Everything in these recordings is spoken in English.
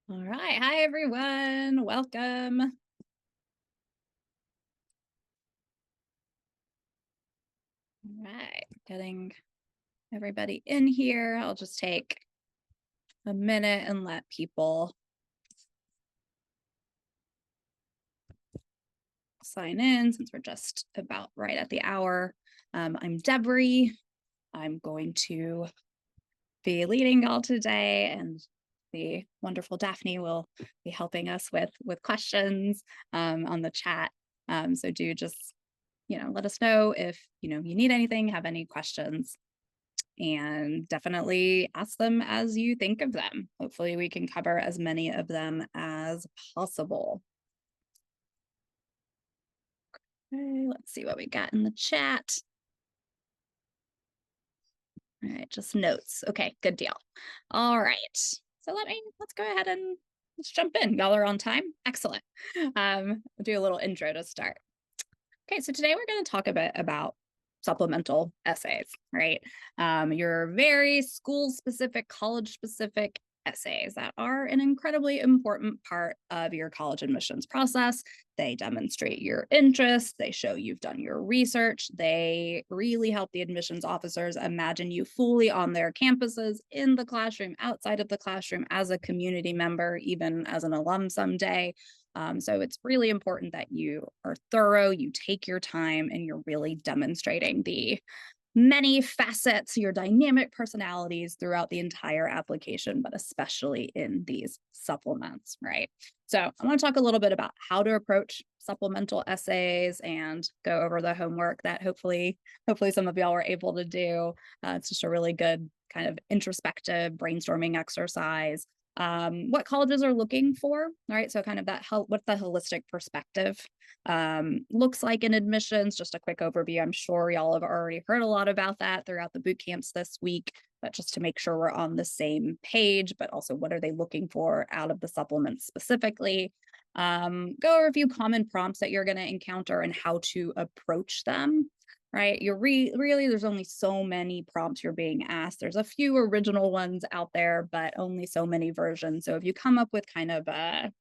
All right. Hi, everyone. Welcome. All right. Getting everybody in here. I'll just take a minute and let people sign in since we're just about right at the hour. I'm Deborah. I'm going to be leading y'all today, and the wonderful Daphne will be helping us with questions on the chat. So do just let us know if you need anything, have any questions, and definitely ask them as you think of them. Hopefully we can cover as many of them as possible. Okay, let's see what we got in the chat. All right, just notes. Okay, good deal. All right. So let's go ahead and let's jump in. Y'all are on time. Excellent. I'll do a little intro to start. Okay, so today we're going to talk a bit about supplemental essays, right? Your very school specific, college specific essays that are an incredibly important part of your college admissions process. They demonstrate your interest, they show you've done your research, they really help the admissions officers imagine you fully on their campuses, in the classroom, outside of the classroom, as a community member, even as an alum someday. So it's really important that you are thorough, you take your time, and you're really demonstrating the many facets, your dynamic personalities throughout the entire application, but especially in these supplements, right? So I want to talk a little bit about how to approach supplemental essays and go over the homework that hopefully some of y'all were able to do. It's just a really good kind of introspective brainstorming exercise. What colleges are looking for, right? So kind of what the holistic perspective looks like in admissions. Just a quick overview. I'm sure y'all have already heard a lot about that throughout the boot camps this week, but just to make sure we're on the same page, but also what are they looking for out of the supplements specifically. Go over a few common prompts that you're going to encounter and how to approach them. Right, you're really there's only so many prompts you're being asked. There's a few original ones out there, but only so many versions. So if you come up with kind of I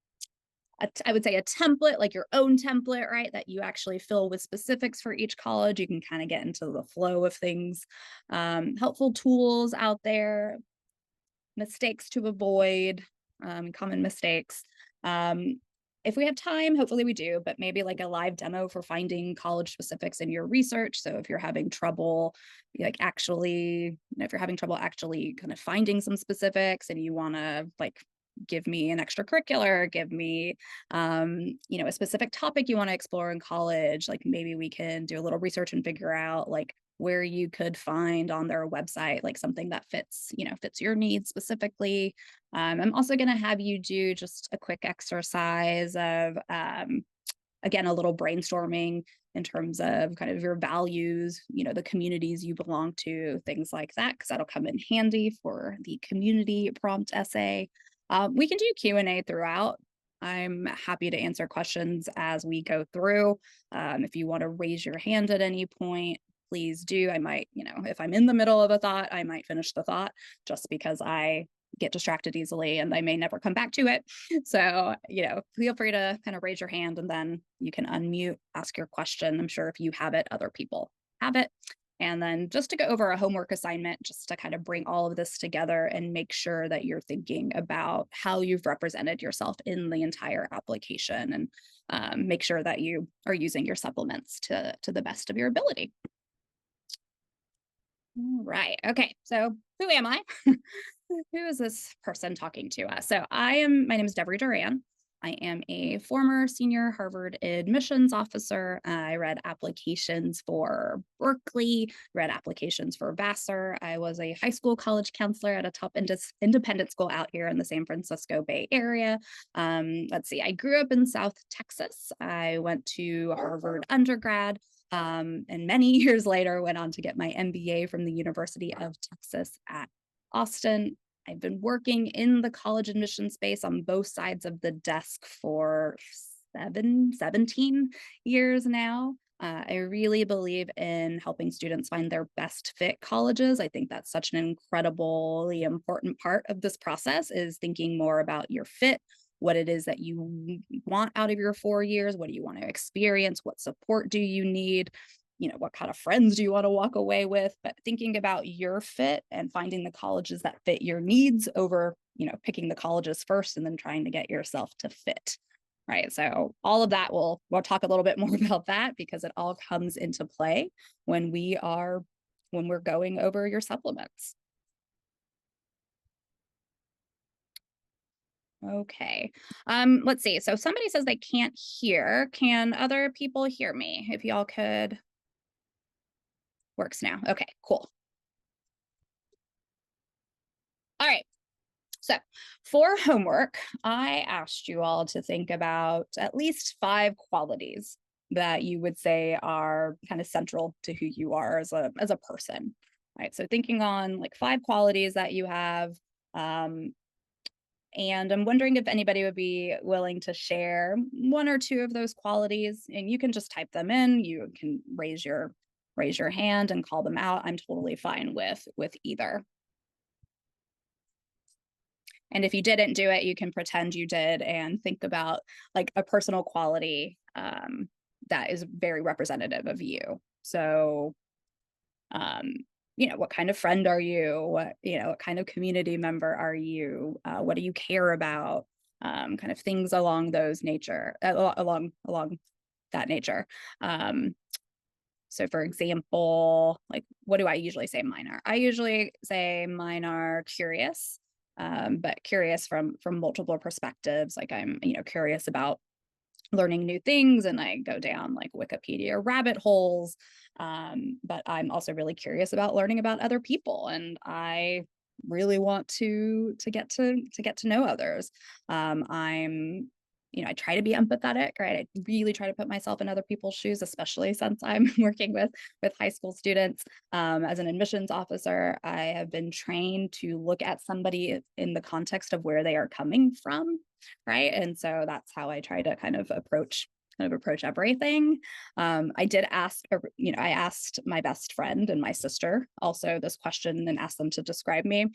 would say a template, like your own template, right, that you actually fill with specifics for each college, you can kind of get into the flow of things. Helpful tools out there, mistakes to avoid, common mistakes. If we have time, hopefully we do, but maybe like a live demo for finding college specifics in your research. So if you're having trouble, if you're having trouble actually kind of finding some specifics and you want to give me an extracurricular, give me, a specific topic you want to explore in college, like maybe we can do a little research and figure out like where you could find on their website like something that fits your needs specifically. I'm also going to have you do just a quick exercise of again, a little brainstorming in terms of kind of your values, the communities you belong to, things like that, because that'll come in handy for the community prompt essay. We can do Q&A throughout. I'm happy to answer questions as we go through. If you want to raise your hand at any point, please do. I might, if I'm in the middle of a thought, I might finish the thought just because I get distracted easily and I may never come back to it. So, feel free to kind of raise your hand and then you can unmute, ask your question. I'm sure if you have it, other people have it. And then just to go over a homework assignment, just to kind of bring all of this together and make sure that you're thinking about how you've represented yourself in the entire application, and make sure that you are using your supplements to the best of your ability. All right. Okay. So who am I? Who is this person talking to us? So my name is Deborah Duran. I am a former senior Harvard admissions officer. I read applications for Berkeley, read applications for Vassar. I was a high school college counselor at a top independent school out here in the San Francisco Bay Area. Let's see, I grew up in South Texas. I went to Harvard undergrad. And many years later, went on to get my MBA from the University of Texas at Austin. I've been working in the college admission space on both sides of the desk for 17 years now. I really believe in helping students find their best fit colleges. I think that's such an incredibly important part of this process is thinking more about your fit, what it is that you want out of your 4 years, what do you want to experience, what support do you need, what kind of friends do you want to walk away with, but thinking about your fit and finding the colleges that fit your needs over, picking the colleges first and then trying to get yourself to fit. Right. So all of that we'll talk a little bit more about that because it all comes into play when we're going over your supplements. Okay. Let's see. So somebody says they can't hear. Can other people hear me? If y'all could. Works now. Okay, cool. All right. So for homework, I asked you all to think about at least 5 qualities that you would say are kind of central to who you are as a person. Right. So thinking on like 5 qualities that you have. And I'm wondering if anybody would be willing to share 1 or 2 of those qualities, and you can just type them in. You can raise your hand and call them out. I'm totally fine with either. And if you didn't do it, you can pretend you did and think about like a personal quality that is very representative of you. So, what kind of friend are you? What kind of community member are you? What do you care about? Kind of things along those nature, along that nature. So for example, like what do I usually say mine are? I usually say mine are curious, but curious from multiple perspectives. Like I'm, curious about learning new things and I go down like Wikipedia rabbit holes. But I'm also really curious about learning about other people and I really want to get to know others. I'm I try to be empathetic, right? I really try to put myself in other people's shoes, especially since I'm working with high school students. As an admissions officer, I have been trained to look at somebody in the context of where they are coming from, right? And so that's how I try to kind of approach everything. I did ask, I asked my best friend and my sister also this question and asked them to describe me.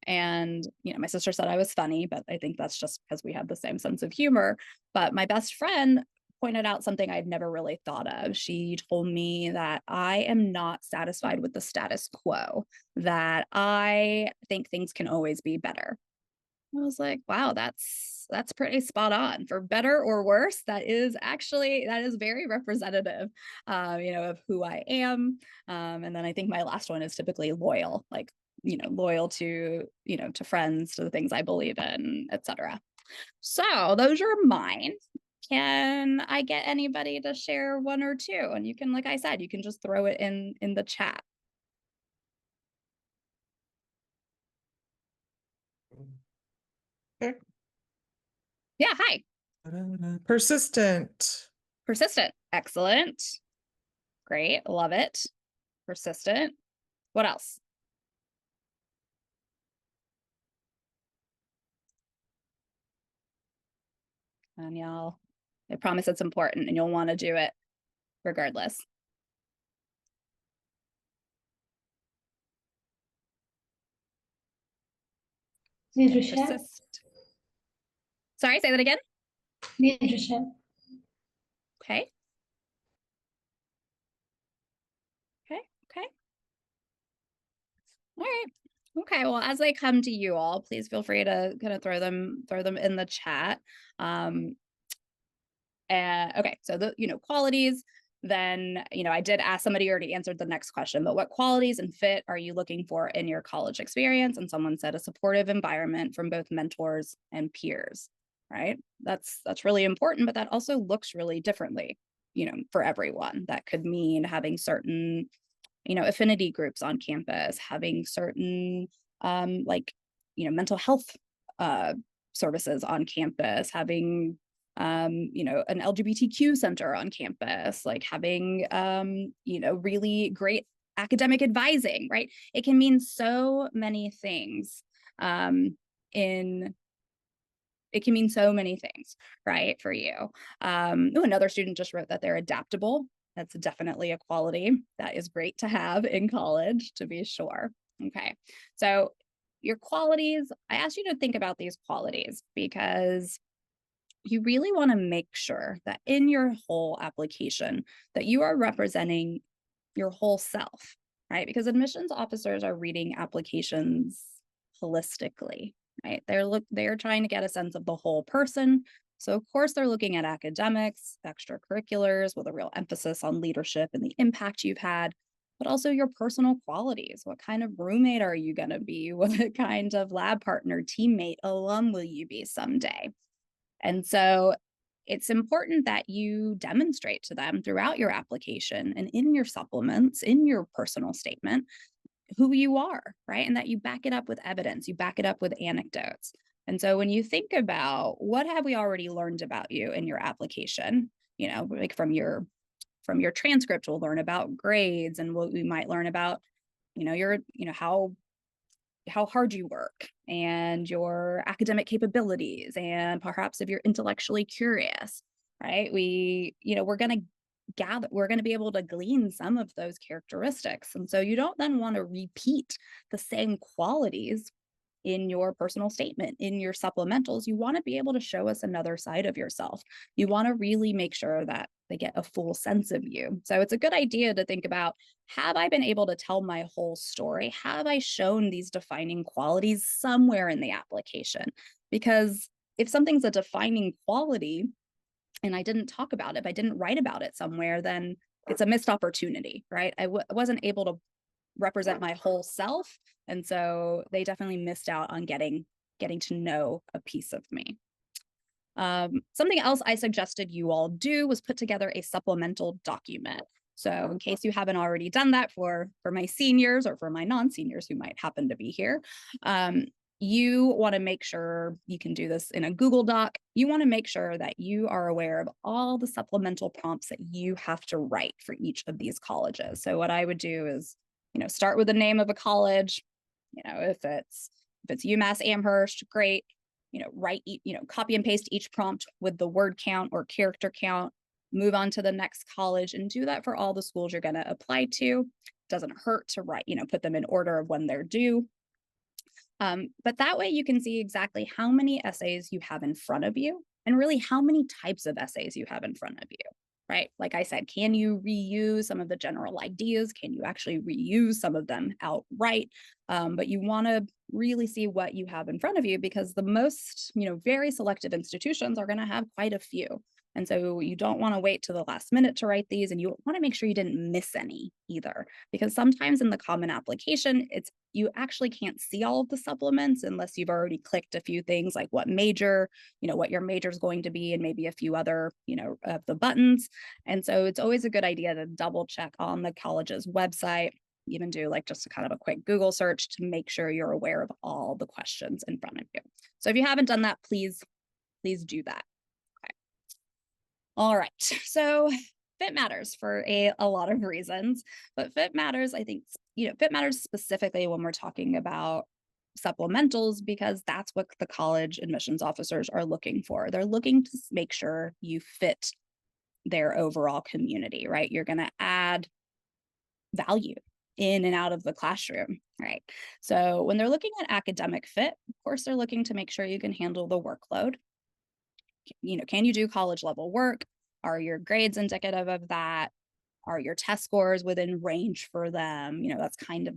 And, my sister said I was funny, but I think that's just because we have the same sense of humor. But my best friend pointed out something I'd never really thought of. She told me that I am not satisfied with the status quo, that I think things can always be better. I was like, wow, that's pretty spot on. For better or worse, that is very representative, of who I am. And then I think my last one is typically loyal, like, loyal to, to friends, to the things I believe in, etc. So those are mine. Can I get anybody to share 1 or 2? And you can, like I said, you can just throw it in the chat. Okay. Yeah, hi. Persistent. Persistent. Excellent. Great. Love it. Persistent. What else? And y'all, I promise it's important and you'll want to do it regardless. Leadership. Persist. Sorry, say that again. Leadership. Okay. Okay. All right. Okay. Well, as they come to you all, please feel free to kind of throw them in the chat. Okay. So the qualities. Then I did ask, somebody already answered the next question, but what qualities and fit are you looking for in your college experience? And someone said a supportive environment from both mentors and peers. Right. That's really important, but that also looks really differently, for everyone. That could mean having certain affinity groups on campus, having certain mental health services on campus, having an LGBTQ center on campus, like having really great academic advising, right? It can mean so many things. It can mean so many things, right, for you. Another student just wrote that they're adaptable That's definitely a quality that is great to have in college, to be sure. Okay. So your qualities, I asked you to think about these qualities because you really want to make sure that in your whole application that you are representing your whole self, right? Because admissions officers are reading applications holistically, right? They're trying to get a sense of the whole person. So of course they're looking at academics, extracurriculars with a real emphasis on leadership and the impact you've had, but also your personal qualities. What kind of roommate are you going to be? What kind of lab partner, teammate, alum will you be someday? And so it's important that you demonstrate to them throughout your application and in your supplements, in your personal statement, who you are, right? And that you back it up with evidence, you back it up with anecdotes. And so when you think about what have we already learned about you in your application, like from your transcript, we'll learn about grades and what we might learn about, how hard you work and your academic capabilities and perhaps if you're intellectually curious, right? We're going to be able to glean some of those characteristics. And so you don't then want to repeat the same qualities in your personal statement, in your supplementals. You want to be able to show us another side of yourself. You want to really make sure that they get a full sense of you. So it's a good idea to think about, have I been able to tell my whole story? Have I shown these defining qualities somewhere in the application? Because if something's a defining quality and I didn't talk about it, if I didn't write about it somewhere, then it's a missed opportunity, right? I wasn't able to represent my whole self. And so they definitely missed out on getting to know a piece of me. Something else I suggested you all do was put together a supplemental document. So in case you haven't already done that for my seniors or for my non-seniors who might happen to be here, you want to make sure you can do this in a Google Doc. You want to make sure that you are aware of all the supplemental prompts that you have to write for each of these colleges. So what I would do is, start with the name of a college. If it's UMass Amherst, great. Write, copy and paste each prompt with the word count or character count, move on to the next college and do that for all the schools you're going to apply to. Doesn't hurt to write, put them in order of when they're due. But that way you can see exactly how many essays you have in front of you and really how many types of essays you have in front of you, right? Like I said, can you reuse some of the general ideas? Can you actually reuse some of them outright? But you want to really see what you have in front of you because the most, very selective institutions are going to have quite a few. And so you don't want to wait to the last minute to write these, and you want to make sure you didn't miss any either, because sometimes in the common application, you actually can't see all of the supplements unless you've already clicked a few things like what major, what your major is going to be, and maybe a few other, of the buttons. And so it's always a good idea to double check on the college's website, even do like just a kind of a quick Google search to make sure you're aware of all the questions in front of you. So if you haven't done that, please do that. All right, so fit matters for a lot of reasons, but fit matters, I think, fit matters specifically when we're talking about supplementals because that's what the college admissions officers are looking for. They're looking to make sure you fit their overall community, right? You're going to add value in and out of the classroom, right? So when they're looking at academic fit, of course, they're looking to make sure you can handle the workload. Can you do college level work? Are your grades indicative of that? Are your test scores within range for them? That's kind of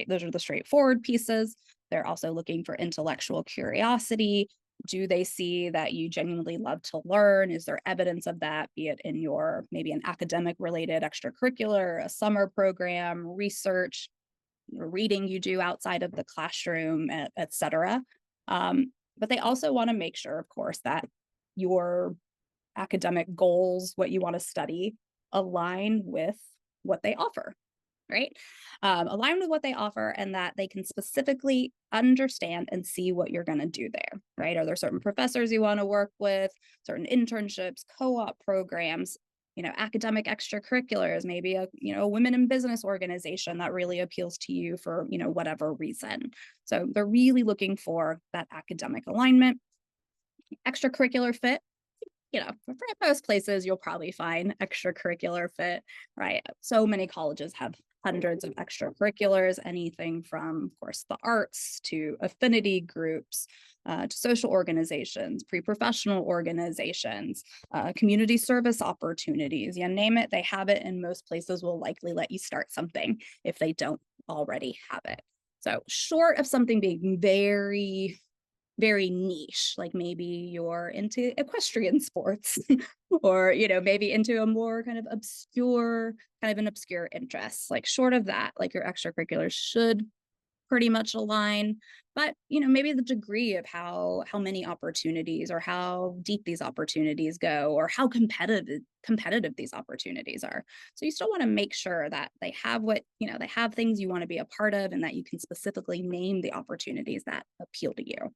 those are the straightforward pieces. They're also looking for intellectual curiosity. Do they see that you genuinely love to learn? Is there evidence of that, be it in your maybe an academic related extracurricular, a summer program, research, reading you do outside of the classroom, et cetera. But they also want to make sure, of course, that your academic goals, what you want to study, align with what they offer, right? Align with what they offer and that they can specifically understand and see what you're going to do there, right? Are there certain professors you want to work with, certain internships, co-op programs, academic extracurriculars, maybe a women in business organization that really appeals to you for, whatever reason. So they're really looking for that academic alignment. Extracurricular fit, for most places, you'll probably find extracurricular fit, right? So many colleges have hundreds of extracurriculars, anything from, of course, the arts to affinity groups, to social organizations, pre-professional organizations, community service opportunities. You name it, they have it, and most places will likely let you start something if they don't already have it. So short of something being very, very niche, like maybe you're into equestrian sports or, maybe into a more kind of an obscure interest, like short of that, like your extracurriculars should pretty much align, but maybe the degree of how many opportunities or how deep these opportunities go or how competitive these opportunities are. So you still want to make sure that they have they have things you want to be a part of, and that you can specifically name the opportunities that appeal to you.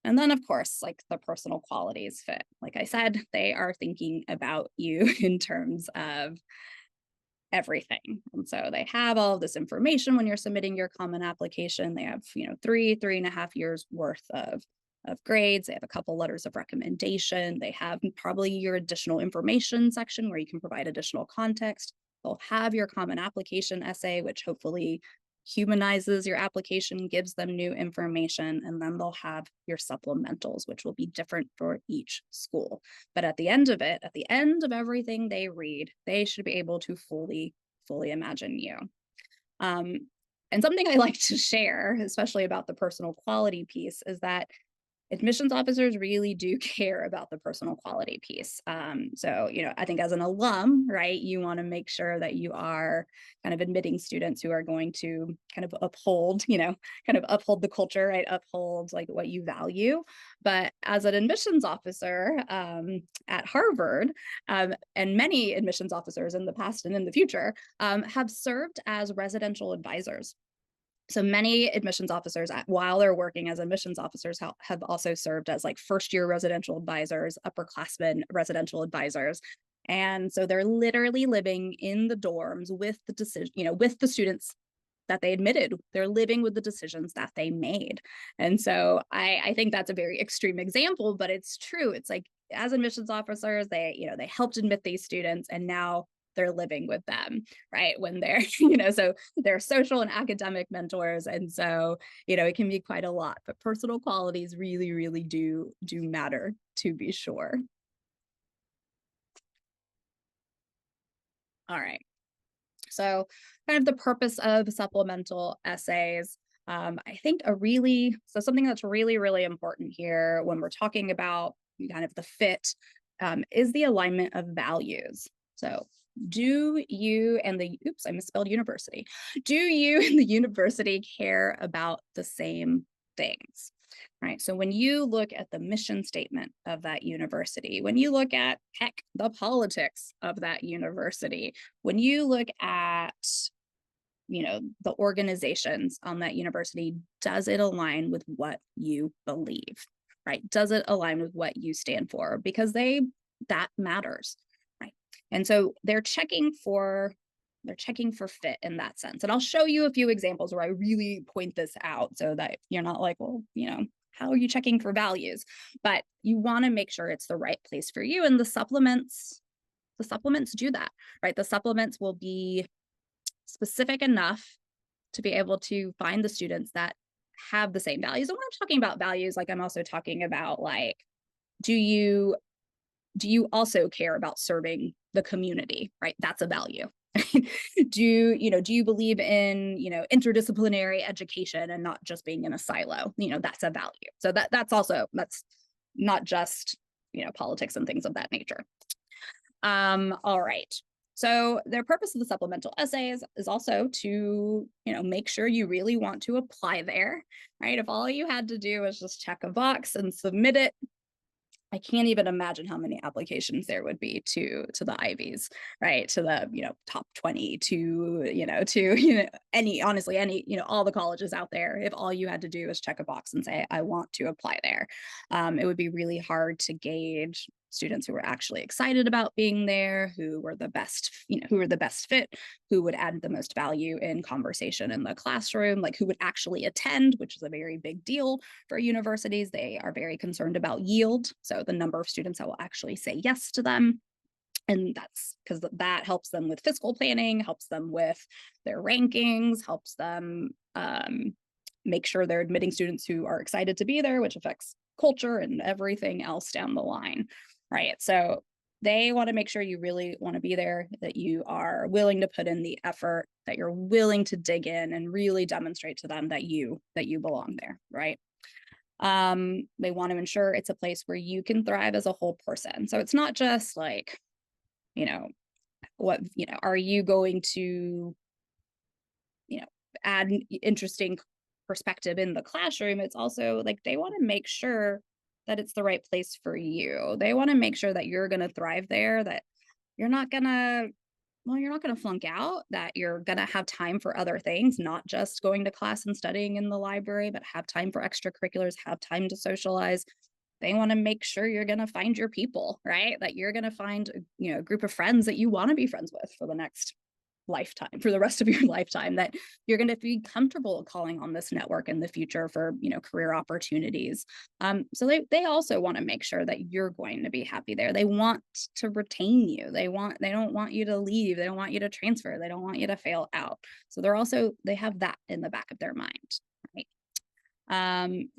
And then, of course, like the personal qualities fit. Like I said, they are thinking about you in terms of everything. And so they have all of this information when you're submitting your common application. They have, 3.5 years worth of grades. They have a couple letters of recommendation. They have probably your additional information section where you can provide additional context. They'll have your common application essay, which hopefully humanizes your application, gives them new information, and then they'll have your supplementals, which will be different for each school. But at the end of it, at the end of everything they read, they should be able to fully imagine you. And something I like to share, especially about the personal quality piece, is that admissions officers really do care about the personal quality piece. So, I think as an alum, right, you want to make sure that you are kind of admitting students who are going to kind of uphold, uphold the culture, right, uphold like what you value. But as an admissions officer at Harvard, and many admissions officers in the past and in the future have served as residential advisors. So many admissions officers, while they're working as admissions officers, have also served as like first-year residential advisors, upperclassmen residential advisors. And so they're literally living in the dorms with with the students that they admitted. They're living with the decisions that they made. And so I think that's a very extreme example, but it's true. It's like as admissions officers, they helped admit these students, and now they're living with them, right? When they're, so they're social and academic mentors. And so, it can be quite a lot, but personal qualities really, really do matter, to be sure. All right. So kind of the purpose of supplemental essays. I think something that's really, really important here when we're talking about kind of the fit is the alignment of values. So do you and I misspelled university. Do you and the university care about the same things? Right. So when you look at the mission statement of that university, when you look at, heck, the politics of that university, when you look at, the organizations on that university, does it align with what you believe? Right? Does it align with what you stand for? Because that matters. Right. And so they're checking for fit in that sense. And I'll show you a few examples where I really point this out so that you're not like, well, how are you checking for values? But you want to make sure it's the right place for you. And the supplements do that, right? The supplements will be specific enough to be able to find the students that have the same values. And when I'm talking about values, like I'm also talking about like, do you also care about serving the community, right? That's a value. do you believe in interdisciplinary education and not just being in a silo? That's a value. So that's not just politics and things of that nature. All right. So their purpose of the supplemental essays is also to make sure you really want to apply there, right? If all you had to do was just check a box and submit it, I can't even imagine how many applications there would be to the Ivies, right? To the, top 20, to any, honestly, any, all the colleges out there. If all you had to do is check a box and say, I want to apply there, it would be really hard to gauge students who were actually excited about being there, who were the best, who were the best fit, who would add the most value in conversation in the classroom, like who would actually attend, which is a very big deal for universities. They are very concerned about yield, so the number of students that will actually say yes to them. And that's because that helps them with fiscal planning, helps them with their rankings, helps them make sure they're admitting students who are excited to be there, which affects culture and everything else down the line, right? So they want to make sure you really want to be there, that you are willing to put in the effort, that you're willing to dig in and really demonstrate to them that you belong there, right? They want to ensure it's a place where you can thrive as a whole person. So it's not just like, are you going to, add interesting perspective in the classroom? It's also like they want to make sure that it's the right place for you. They want to make sure that you're going to thrive there, that you're not going to, you're not going to flunk out, that you're going to have time for other things, not just going to class and studying in the library, but have time for extracurriculars, have time to socialize. They want to make sure you're going to find your people, right? That you're going to find, a group of friends that you want to be friends with for the next lifetime, for the rest of your lifetime, that you're going to be comfortable calling on this network in the future for, career opportunities. So they also want to make sure that you're going to be happy there. They want to retain you. They don't want you to leave. They don't want you to transfer. They don't want you to fail out. So they have that in the back of their mind, right?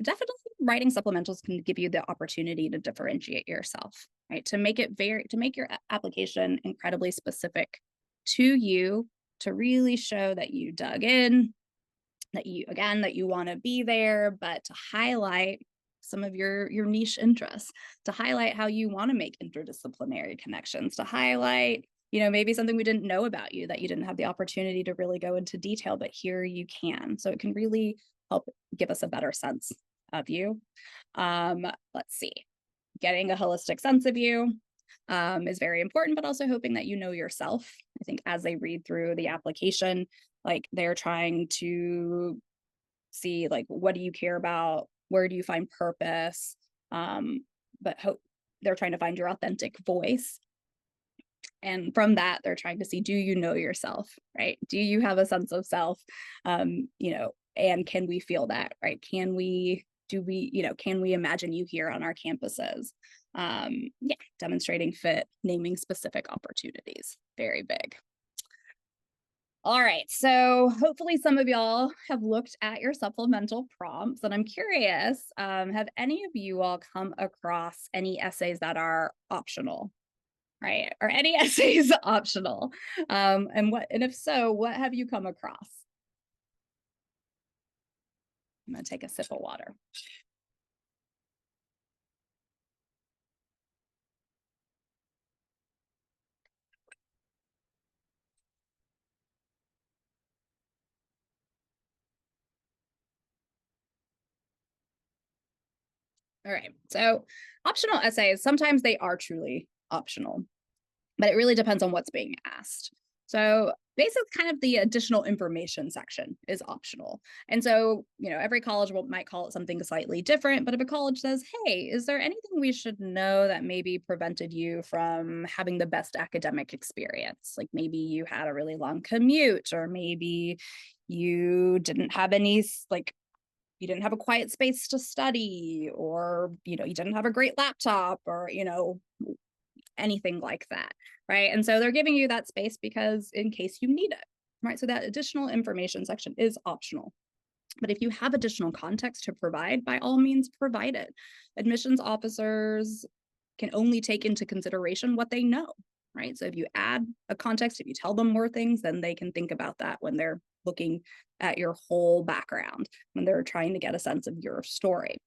Definitely writing supplementals can give you the opportunity to differentiate yourself, right? To make your application incredibly specific to you, to really show that you dug in, that you want to be there, but to highlight some of your niche interests, to highlight how you want to make interdisciplinary connections, to highlight, maybe something we didn't know about you that you didn't have the opportunity to really go into detail, but here you can. So it can really help give us a better sense of you. Let's see. Getting a holistic sense of you is very important, but also hoping that you know yourself. I think as they read through the application, like they're trying to see, like, what do you care about? Where do you find purpose? But they're trying to find your authentic voice. And from that, they're trying to see, do you know yourself, right? Do you have a sense of self? And can we feel that, right? Can we imagine you here on our campuses? Demonstrating fit, naming specific opportunities, very big. All right, so hopefully some of y'all have looked at your supplemental prompts, and I'm curious, have any of you all come across any essays that are optional, right? Or any essays optional? And if so, what have you come across? I'm gonna take a sip of water. All right, so optional essays, sometimes they are truly optional, but it really depends on what's being asked. So basically kind of the additional information section is optional. And so, every college might call it something slightly different, but if a college says, hey, is there anything we should know that maybe prevented you from having the best academic experience? Like maybe you had a really long commute, or maybe you didn't have you didn't have a quiet space to study, or, you didn't have a great laptop, or, anything like that, right? And so they're giving you that space because in case you need it, right? So that additional information section is optional. But if you have additional context to provide, by all means, provide it. Admissions officers can only take into consideration what they know, right? So if you add a context, if you tell them more things, then they can think about that when they're looking at your whole background, when they're trying to get a sense of your story.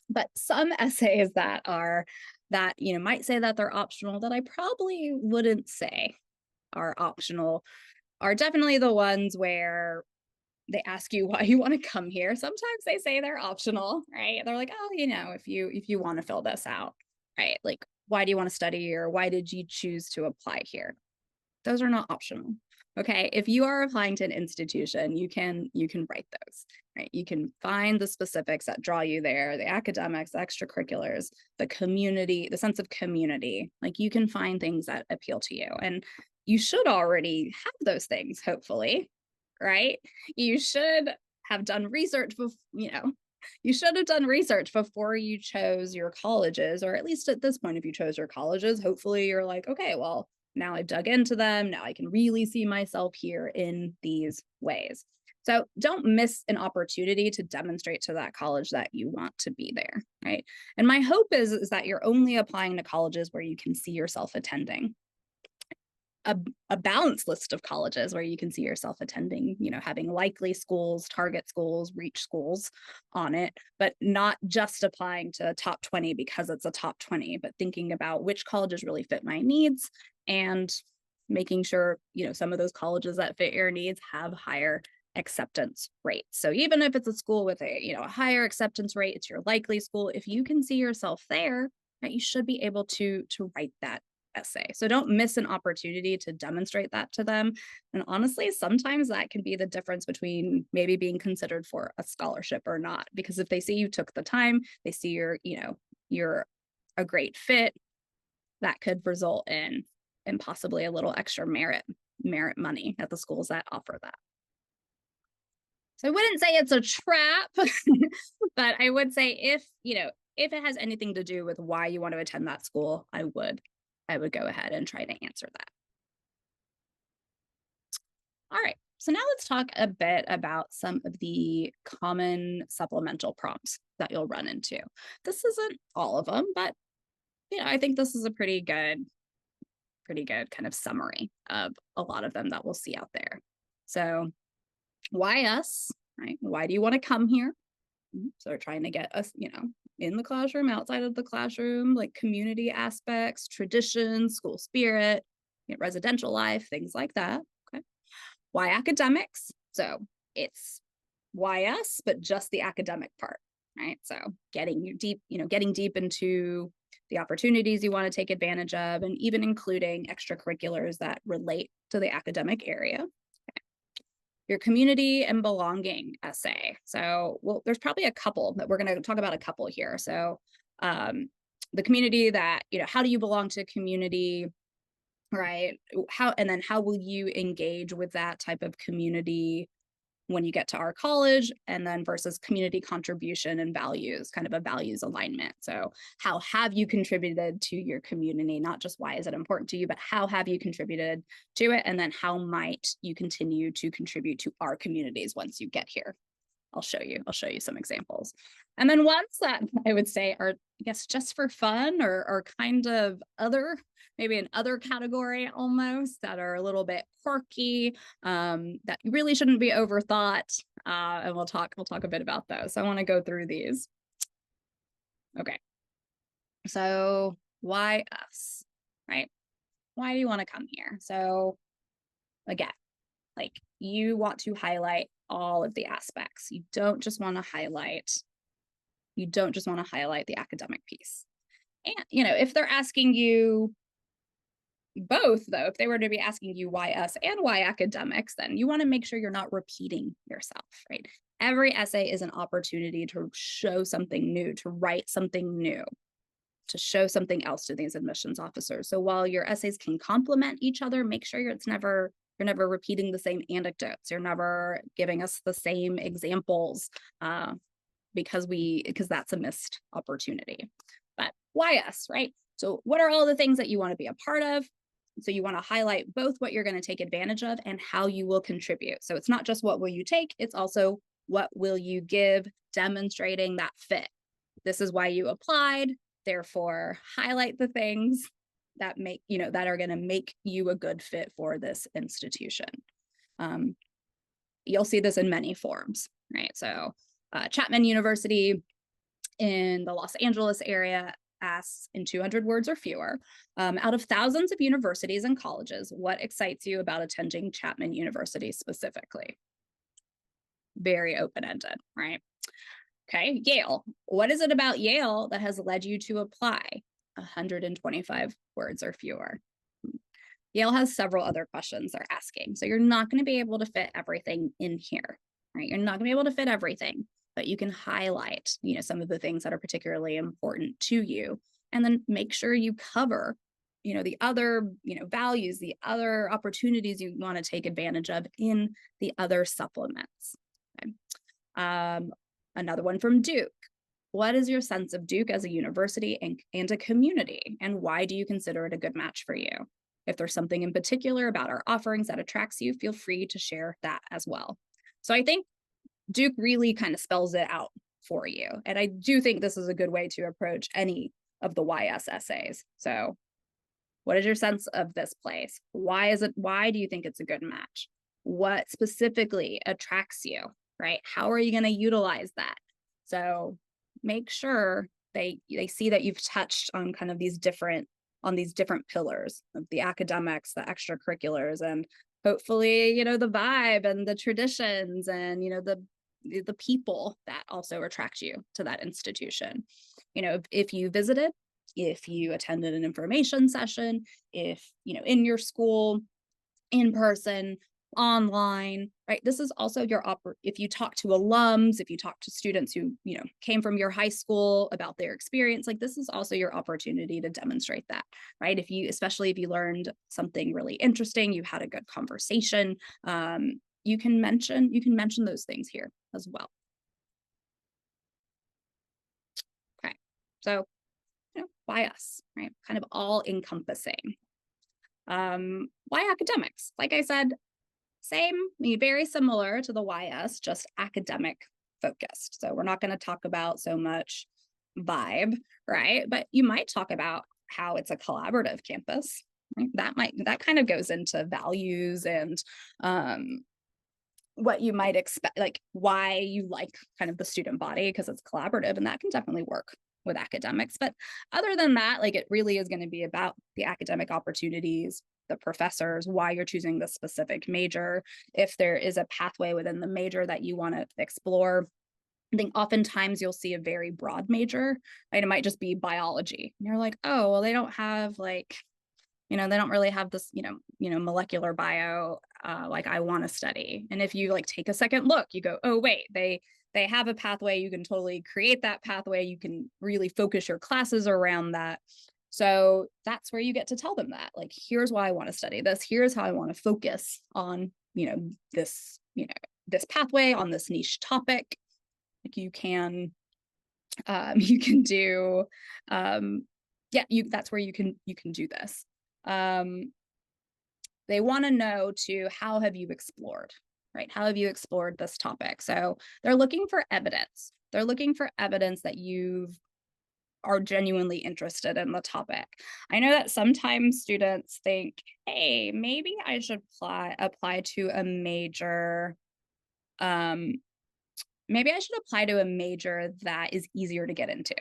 But some essays that might say that they're optional, that I probably wouldn't say are optional, are definitely the ones where they ask you why you want to come here. Sometimes they say they're optional, right? They're like, oh, if you want to fill this out, right? Like, why do you want to study, or why did you choose to apply here? Those are not optional. Okay, if you are applying to an institution, you can write those, right? You can find the specifics that draw you there, the academics, the extracurriculars, the community, the sense of community. Like you can find things that appeal to you. And you should already have those things, hopefully, right? You should have done research before, you should have done research before you chose your colleges, or at least at this point, if you chose your colleges, hopefully you're like, okay, well, now I've dug into them. Now I can really see myself here in these ways. So don't miss an opportunity to demonstrate to that college that you want to be there, right? And my hope is that you're only applying to colleges where you can see yourself attending. A balanced list of colleges where you can see yourself attending, having likely schools, target schools, reach schools on it, but not just applying to top 20 because it's a top 20, but thinking about which colleges really fit my needs and making sure, some of those colleges that fit your needs have higher acceptance rates. So even if it's a school with a higher acceptance rate, it's your likely school. If you can see yourself there, right, you should be able to write that essay. So don't miss an opportunity to demonstrate that to them. And honestly, sometimes that can be the difference between maybe being considered for a scholarship or not. Because if they see you took the time, they see you're a great fit, that could result in possibly a little extra merit money at the schools that offer that. So I wouldn't say it's a trap, but I would say if it has anything to do with why you want to attend that school, I would go ahead and try to answer that. All right, so now let's talk a bit about some of the common supplemental prompts that you'll run into. This isn't all of them, but I think this is a pretty good kind of summary of a lot of them that we'll see out there. So why us, right? Why do you want to come here? So they're trying to get us, in the classroom, outside of the classroom, like community aspects, traditions, school spirit, residential life, things like that. Okay. Why academics? So it's why us, but just the academic part, right? So getting deep into the opportunities you want to take advantage of, and even including extracurriculars that relate to the academic area. Your community and belonging essay. So, there's probably a couple that we're going to talk about, a couple here. So, the community that, how do you belong to a community, right? How will you engage with that type of community when you get to our college, and then versus community contribution and values, kind of a values alignment. So how have you contributed to your community? Not just why is it important to you, but how have you contributed to it? And then how might you continue to contribute to our communities once you get here? I'll show you some examples. And then ones that I would say are, I guess, just for fun or kind of maybe an other category almost, that are a little bit quirky, that really shouldn't be overthought. And we'll talk a bit about those. So I want to go through these. Okay. So why us, right? Why do you want to come here? So again, like you want to highlight all of the aspects. You don't just want to highlight the academic piece. And, if they're asking you both, though, if they were to be asking you why us and why academics, then you want to make sure you're not repeating yourself, right? Every essay is an opportunity to show something new, to write something new, to show something else to these admissions officers. So while your essays can complement each other, make sure you're never repeating the same anecdotes. You're never giving us the same examples, because that's a missed opportunity. But why us, right? So what are all the things that you want to be a part of? So you want to highlight both what you're going to take advantage of and how you will contribute. So it's not just what will you take, it's also what will you give, demonstrating that fit. This is why you applied. Therefore, highlight the things that that are going to make you a good fit for this institution. You'll see this in many forms, right? So Chapman University in the Los Angeles area asks in 200 words or fewer, out of thousands of universities and colleges, what excites you about attending Chapman University specifically? Very open-ended, right? Okay, Yale. What is it about Yale that has led you to apply? 125 words or fewer. Yale has several other questions they're asking. So you're not going to be able to fit everything in here, right? You're not going to be able to fit everything, but you can highlight, some of the things that are particularly important to you, and then make sure you cover, the other, values, the other opportunities you want to take advantage of in the other supplements. Okay. Another one from Duke. What is your sense of Duke as a university and a community? And why do you consider it a good match for you? If there's something in particular about our offerings that attracts you, feel free to share that as well. So I think Duke really kind of spells it out for you. And I do think this is a good way to approach any of the YS essays. So what is your sense of this place? Why do you think it's a good match? What specifically attracts you, right? How are you going to utilize that? So make sure they see that you've touched on kind of these different pillars of the academics, the extracurriculars, and hopefully, the vibe and the traditions and, the people that also attract you to that institution. If you visited, if you attended an information session, if, in your school, in person, online, right? This is also if you talk to alums, if you talk to students who, came from your high school about their experience, like this is also your opportunity to demonstrate that, right? Especially if you learned something really interesting, you had a good conversation, you can mention those things here as well. Okay, so, why us, right? Kind of all encompassing. Why academics? Like I said, very similar to the YS, just academic focused. So we're not going to talk about so much vibe, right? But you might talk about how it's a collaborative campus. Right? That kind of goes into values and what you might expect, like why you like kind of the student body, because it's collaborative, and that can definitely work with academics. But other than that, like it really is going to be about the academic opportunities, the professors, why you're choosing the specific major, if there is a pathway within the major that you want to explore. I think oftentimes you'll see a very broad major, right? It might just be biology. And you're like, oh, well, they don't have like, they don't really have this, molecular bio, like I want to study. And if you like take a second look, you go, oh, wait, they have a pathway. You can totally create that pathway. You can really focus your classes around that. So that's where you get to tell them that, like, here's why I want to study this. Here's how I want to focus on, this, this pathway on this niche topic. Like you can do, that's where you can do this. They want to know too, how have you explored, right? How have you explored this topic? So they're looking for evidence. They're looking for evidence that you are genuinely interested in the topic. I know that sometimes students think, hey, maybe I should apply to a major. Maybe I should apply to a major that is easier to get into.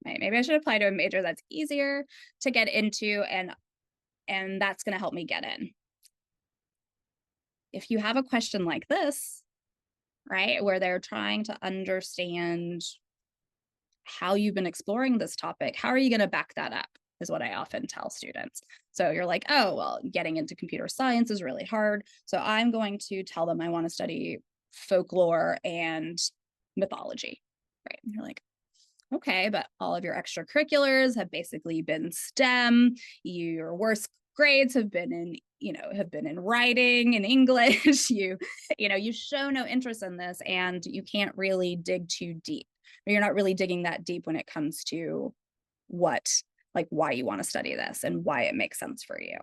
Right? Maybe I should apply to a major that's easier to get into, and that's going to help me get in. If you have a question like this, right, where they're trying to understand how you've been exploring this topic, how are you going to back that up, is what I often tell students. So you're like, oh, well, getting into computer science is really hard. So I'm going to tell them I want to study folklore and mythology, right? And you're like, okay, but all of your extracurriculars have basically been STEM. Your worst grades have been in writing and English. You show no interest in this, and you can't really dig too deep. Or you're not really digging that deep when it comes to why you want to study this and why it makes sense for you.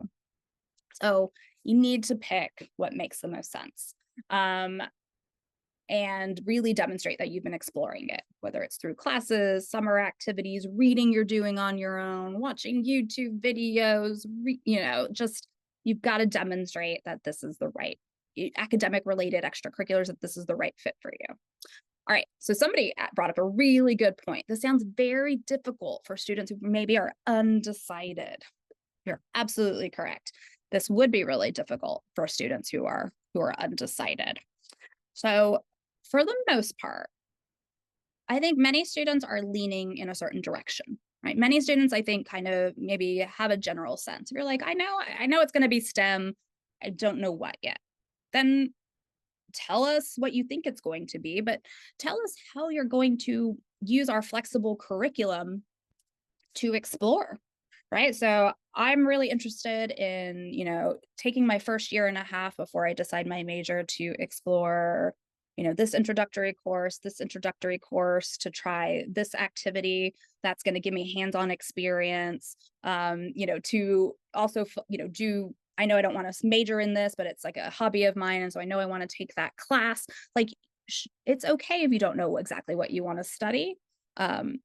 So you need to pick what makes the most sense. And really demonstrate that you've been exploring it, whether it's through classes, summer activities, reading you're doing on your own, watching YouTube videos, just you've got to demonstrate that this is the right academic related extracurriculars, that this is the right fit for you. All right, so somebody brought up a really good point. This sounds very difficult for students who maybe are undecided. You're absolutely correct. This would be really difficult for students who are undecided. So for the most part, I think many students are leaning in a certain direction, right? Many students, I think, kind of maybe have a general sense. You're like, I know it's going to be STEM. I don't know what yet. Then tell us what you think it's going to be, but tell us how you're going to use our flexible curriculum to explore, right? So I'm really interested in, taking my first year and a half before I decide my major to explore, this introductory course to try this activity that's going to give me hands-on experience, to also, do I know I don't want to major in this, but it's like a hobby of mine. And so I know I want to take that class. Like, it's okay if you don't know exactly what you want to study. Um,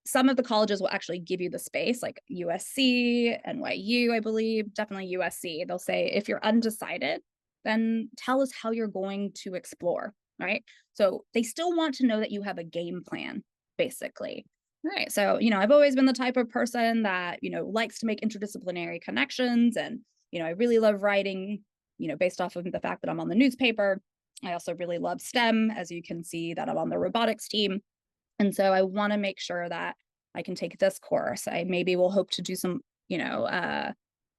some of the colleges will actually give you the space, like USC, NYU, I believe, definitely USC. They'll say, if you're undecided, then tell us how you're going to explore, right? So they still want to know that you have a game plan, basically. All right. So, I've always been the type of person that, likes to make interdisciplinary connections. And, I really love writing, based off of the fact that I'm on the newspaper. I also really love STEM, as you can see that I'm on the robotics team. And so I want to make sure that I can take this course. I maybe will hope to do some,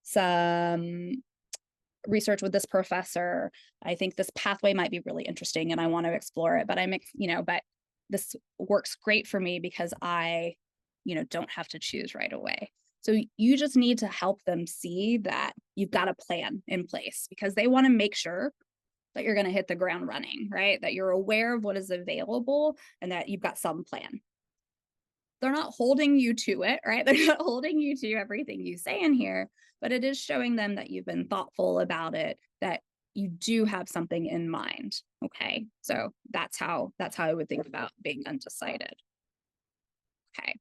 some research with this professor. I think this pathway might be really interesting and I want to explore it, but but this works great for me because I, don't have to choose right away. So you just need to help them see that you've got a plan in place because they want to make sure that you're going to hit the ground running, right? That you're aware of what is available and that you've got some plan. They're not holding you to it, right? They're not holding you to everything you say in here, but it is showing them that you've been thoughtful about it, that you do have something in mind. Okay. So that's how I would think about being undecided. Okay.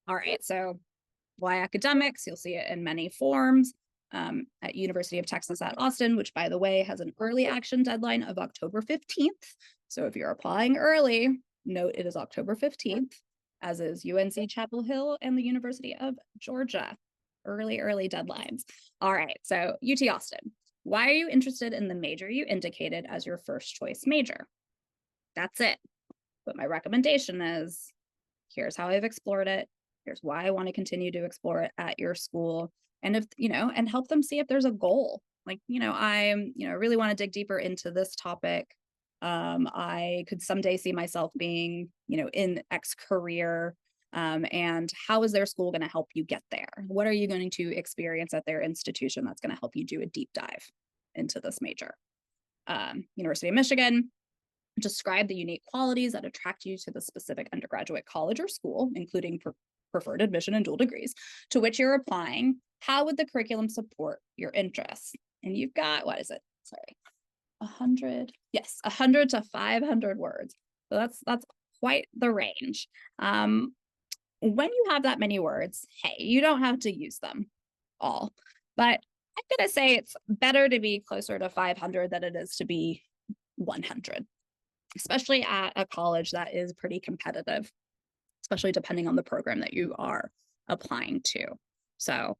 All right. So why academics? You'll see it in many forms. At University of Texas at Austin, which by the way has an early action deadline of October 15th. So if you're applying early, note it is October 15th, as is UNC Chapel Hill and the University of Georgia. Early deadlines. All right, so UT Austin. Why are you interested in the major you indicated as your first choice major? That's it. But my recommendation is, here's how I've explored it. Here's why I want to continue to explore it at your school. And if, and help them see if there's a goal. Like, I'm, really want to dig deeper into this topic. I could someday see myself being, in X career. And how is their school going to help you get there? What are you going to experience at their institution that's going to help you do a deep dive into this major? University of Michigan, describe the unique qualities that attract you to the specific undergraduate college or school, including preferred admission and dual degrees, to which you're applying. How would the curriculum support your interests? And you've got, what is it? Sorry, 100. Yes, 100 to 500 words. So that's quite the range. When you have that many words, hey, you don't have to use them all, but I'm going to say it's better to be closer to 500 than it is to be 100, especially at a college that is pretty competitive, especially depending on the program that you are applying to. So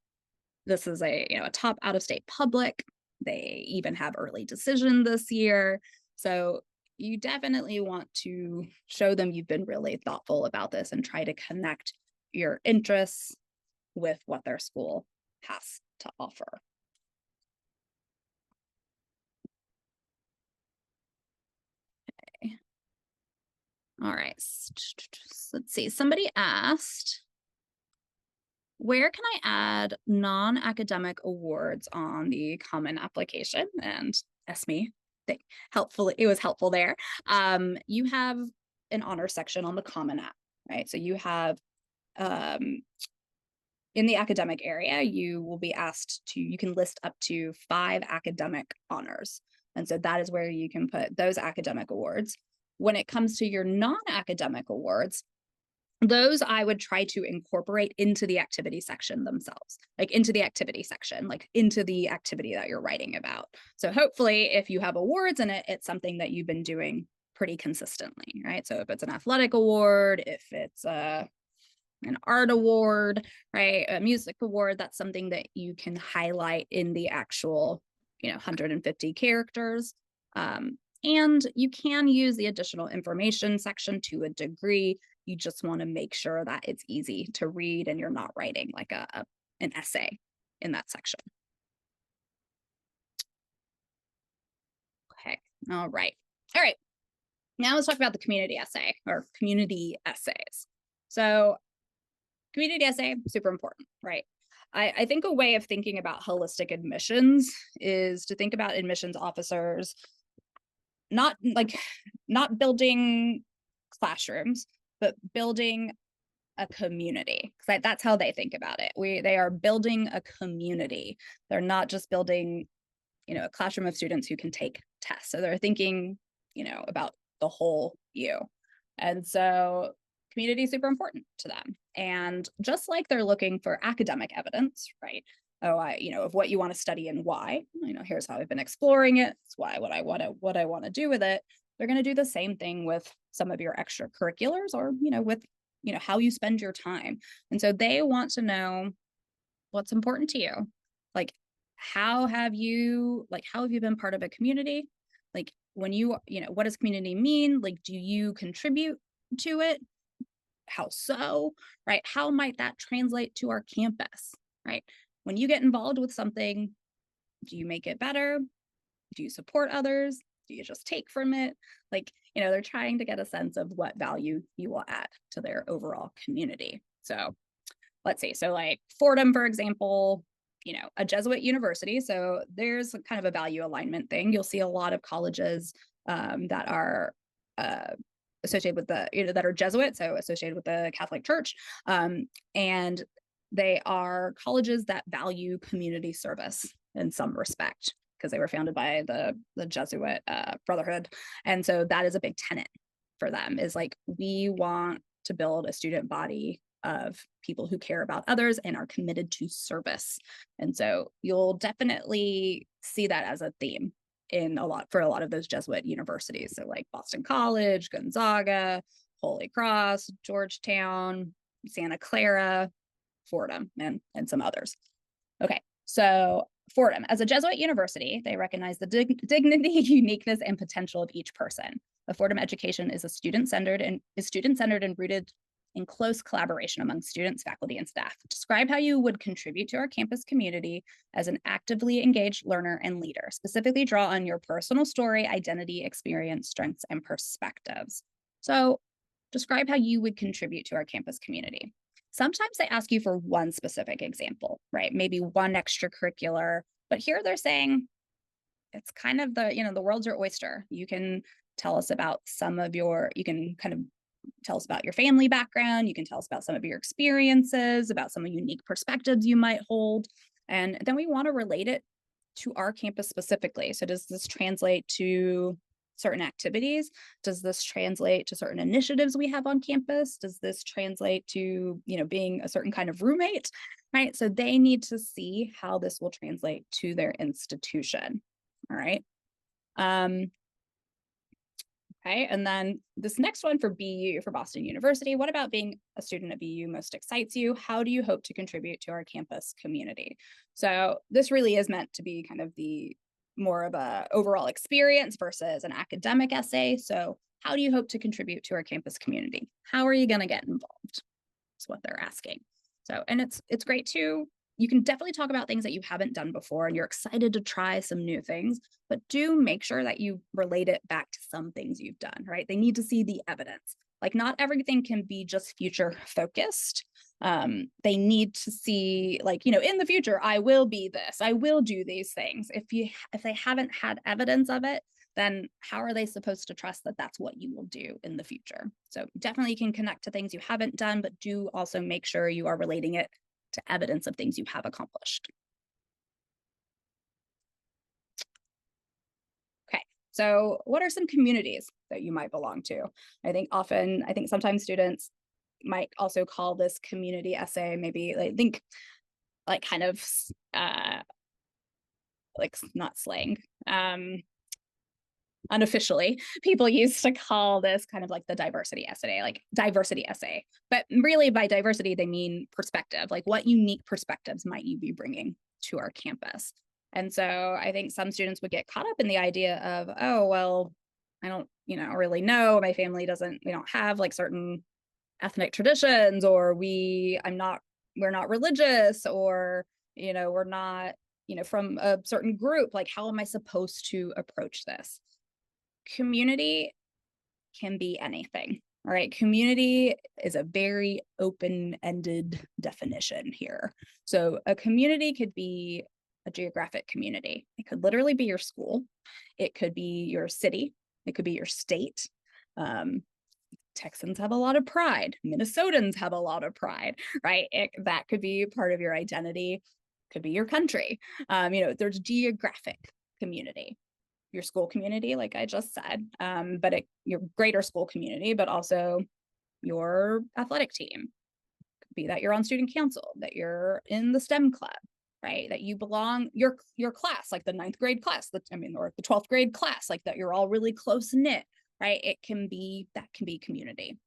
this is a top out-of-state public. They even have early decision this year. So you definitely want to show them you've been really thoughtful about this and try to connect your interests with what their school has to offer. Okay. All right. Let's see. Somebody asked, where can I add non-academic awards on the common application? And Esme, it was helpful there. You have an honor section on the common app, right? So you have in the academic area, you will be asked you can list up to 5 academic honors. And so that is where you can put those academic awards. When it comes to your non-academic awards, those I would try to incorporate into the activity section themselves, like into the activity section, like into the activity that you're writing about. So hopefully if you have awards in it, it's something that you've been doing pretty consistently, right? So if it's an athletic award, if it's an art award, right, a music award, that's something that you can highlight in the actual, 150 characters. And you can use the additional information section to a degree You just want to make sure that it's easy to read and you're not writing like an essay in that section. Okay, all right. All right, now let's talk about the community essay or community essays. So community essay, super important, right? I think a way of thinking about holistic admissions is to think about admissions officers not like not building classrooms, but building a community. Because that's how they think about it. They are building a community. They're not just building, a classroom of students who can take tests. So they're thinking, about the whole you. And so community is super important to them. And just like they're looking for academic evidence, right? Oh, of what you want to study and why. Here's how I've been exploring it. It's why what I want to do with it. They're going to do the same thing with some of your extracurriculars, or with how you spend your time. And so they want to know what's important to you. Like, how have you been part of a community? Like, when what does community mean? Like, do you contribute to it? How so? Right? How might that translate to our campus? Right? When you get involved with something, do you make it better? Do you support others? Do you just take from it? Like, they're trying to get a sense of what value you will add to their overall community. So let's see. So like Fordham, for example, a Jesuit university. So there's kind of a value alignment thing. You'll see a lot of colleges that are associated with that are Jesuit, so associated with the Catholic Church. And they are colleges that value community service in some respect, because they were founded by the Jesuit Brotherhood. And so that is a big tenet for them, is like, we want to build a student body of people who care about others and are committed to service. And so you'll definitely see that as a theme for a lot of those Jesuit universities. So like Boston College, Gonzaga, Holy Cross, Georgetown, Santa Clara, Fordham, and some others. Okay, so Fordham, as a Jesuit university, they recognize the dignity, uniqueness, and potential of each person. The Fordham education is student-centered and rooted in close collaboration among students, faculty, and staff. Describe how you would contribute to our campus community as an actively engaged learner and leader. Specifically draw on your personal story, identity, experience, strengths, and perspectives. So describe how you would contribute to our campus community. Sometimes they ask you for one specific example, right? Maybe one extracurricular, but here they're saying it's kind of the world's your oyster. You can tell us about you can kind of tell us about your family background. You can tell us about some of your experiences, about some unique perspectives you might hold. And then we want to relate it to our campus specifically. So does this translate to certain activities? Does this translate to certain initiatives we have on campus? Does this translate to, being a certain kind of roommate, right? So they need to see how this will translate to their institution. All right. Okay, and then this next one for BU, for Boston University, what about being a student at BU most excites you? How do you hope to contribute to our campus community? So this really is meant to be kind of the more of a overall experience versus an academic essay. So how do you hope to contribute to our campus community? How are you going to get involved? That's what they're asking. So, and it's great too. You can definitely talk about things that you haven't done before and you're excited to try some new things, but do make sure that you relate it back to some things you've done, right? They need to see the evidence. Like, not everything can be just future focused. They need to see, like, in the future, I will be this, I will do these things. If they haven't had evidence of it, then how are they supposed to trust that that's what you will do in the future? So definitely can connect to things you haven't done, but do also make sure you are relating it to evidence of things you have accomplished. Okay, so what are some communities that you might belong to? I think sometimes students might also call this community essay, maybe think like kind of like not slang. Unofficially, people used to call this kind of like the diversity essay, but really by diversity they mean perspective. Like, what unique perspectives might you be bringing to our campus? And so I think some students would get caught up in the idea of, oh well, I don't really know, my family doesn't, we don't have like certain ethnic traditions, or we're not religious, or, we're not, from a certain group. Like, how am I supposed to approach this? Community can be anything. All right. Community is a very open ended definition here. So, a community could be a geographic community, it could literally be your school, it could be your city, it could be your state. Um, Texans have a lot of pride. Minnesotans have a lot of pride, right? That could be part of your identity, could be your country. There's geographic community, your school community, like I just said, but your greater school community, but also your athletic team. Could be that you're on student council, that you're in the STEM club, right? That you belong, your class, like the ninth grade class, or the 12th grade class, like that you're all really close knit, right? That can be community.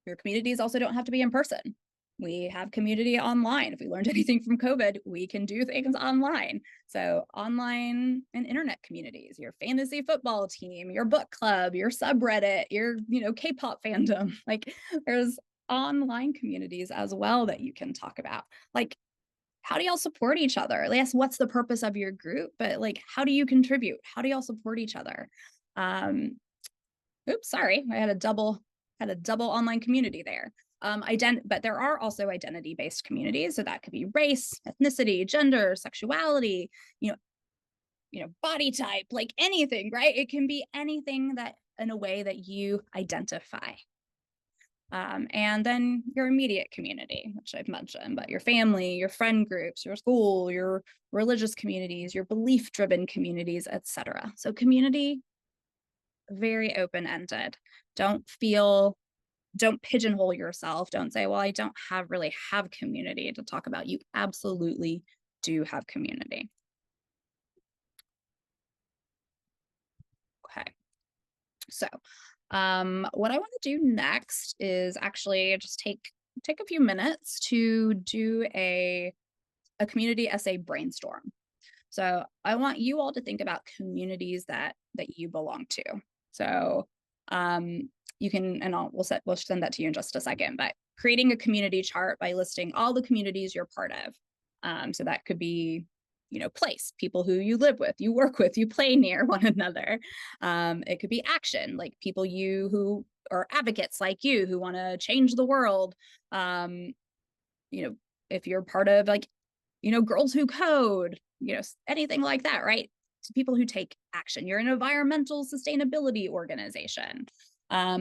Your communities also don't have to be in person. We have community online. If we learned anything from COVID, we can do things online. So online and internet communities, your fantasy football team, your book club, your subreddit, your, K-pop fandom. Like, there's online communities as well that you can talk about. Like, how do y'all support each other? Yes, what's the purpose of your group? But like, how do you contribute? How do y'all support each other? Oops, sorry, I had a double online community there. But there are also identity-based communities, so that could be race, ethnicity, gender, sexuality, body type, like anything, right? It can be anything that in a way that you identify. And then your immediate community, which I've mentioned, but your family, your friend groups, your school, your religious communities, your belief-driven communities, etc. So community, very open-ended. Don't pigeonhole yourself. Don't say, well, I don't really have community to talk about. You absolutely do have community. Okay. So what I want to do next is actually just take a few minutes to do a community essay brainstorm. So I want you all to think about communities that you belong to. So you can, and we'll send that to you in just a second, but creating a community chart by listing all the communities you're part of. So that could be, place, people who you live with, you work with, you play near one another. It could be action, like people who are advocates like you who want to change the world. If you're part of like, Girls Who Code, anything like that, right? To people who take action. You're an environmental sustainability organization.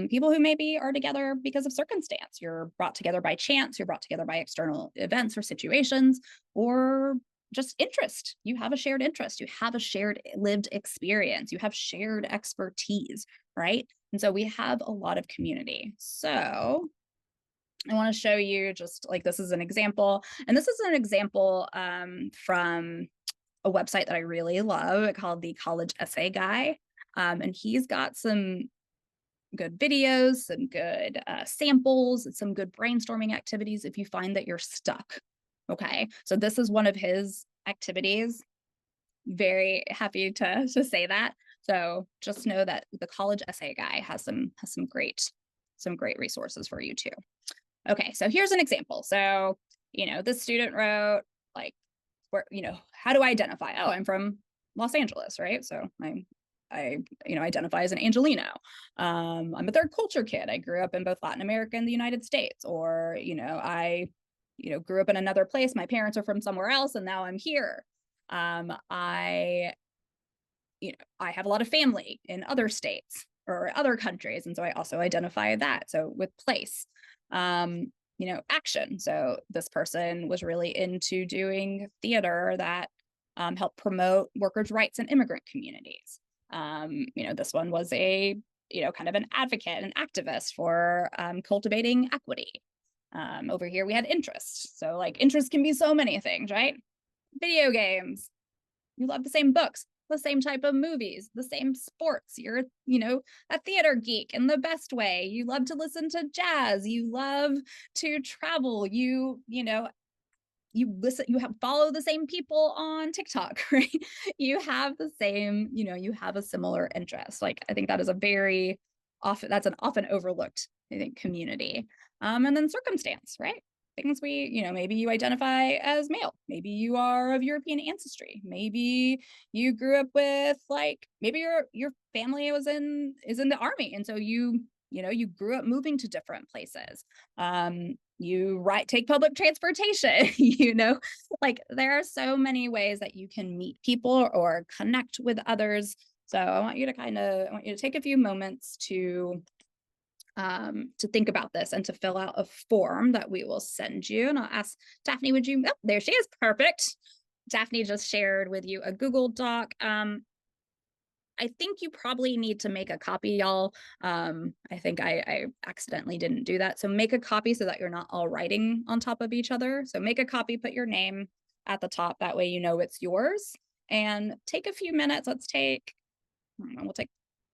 People who maybe are together because of circumstance. You're brought together by chance, you're brought together by external events or situations, or just interest. You have a shared interest, you have a shared lived experience, you have shared expertise, right? And so we have a lot of community. So I want to show you just like, this is an example. And this is an example from a website that I really love called the College Essay Guy. And he's got some good videos, some good samples, and some good brainstorming activities if you find that you're stuck. Okay, so this is one of his activities. Very happy to say that. So just know that the College Essay Guy has some great resources for you too. Okay, so here's an example. So, this student wrote like, how do I identify? Oh, I'm from Los Angeles, right? So I identify as an Angelino. I'm a third culture kid. I grew up in both Latin America and the United States. Or, I, grew up in another place. My parents are from somewhere else and now I'm here. I have a lot of family in other states or other countries. And so I also identify that. So with place, action. So this person was really into doing theater that helped promote workers' rights and immigrant communities. This one was a, kind of an advocate, an activist for cultivating equity. Over here, we had interest. So like interest can be so many things, right? Video games. You love the same books, the same type of movies, the same sports. You're, a theater geek in the best way. You love to listen to jazz. You love to travel. You follow the same people on TikTok, right? You have the same, you have a similar interest. Like, I think that is that's an often overlooked I think community. And then circumstance, right? Things maybe you identify as male, maybe you are of European ancestry, maybe you grew up with maybe your family is in the army, and so you grew up moving to different places. You take public transportation, there are so many ways that you can meet people or connect with others. So I want you to take a few moments to think about this and to fill out a form that we will send you. And I'll ask Daphne, oh, there she is. Perfect. Daphne just shared with you a Google Doc. I think you probably need to make a copy, y'all. I think I accidentally didn't do that. So make a copy so that you're not all writing on top of each other. So make a copy, put your name at the top. That way you know it's yours. And take a few minutes. We'll take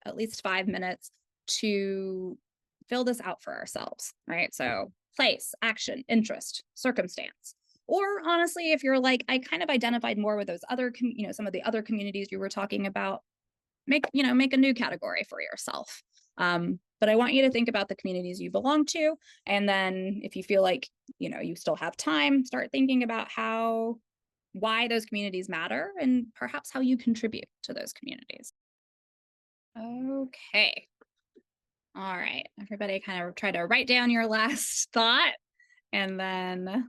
at least 5 minutes to fill this out for ourselves, right? So place, action, interest, circumstance. Or honestly, if you're I kind of identified more with those other, some of the other communities you were talking about, make a new category for yourself. But I want you to think about the communities you belong to. And then if you feel like, you still have time, start thinking about why those communities matter and perhaps how you contribute to those communities. Okay. All right. Everybody kind of try to write down your last thought, and then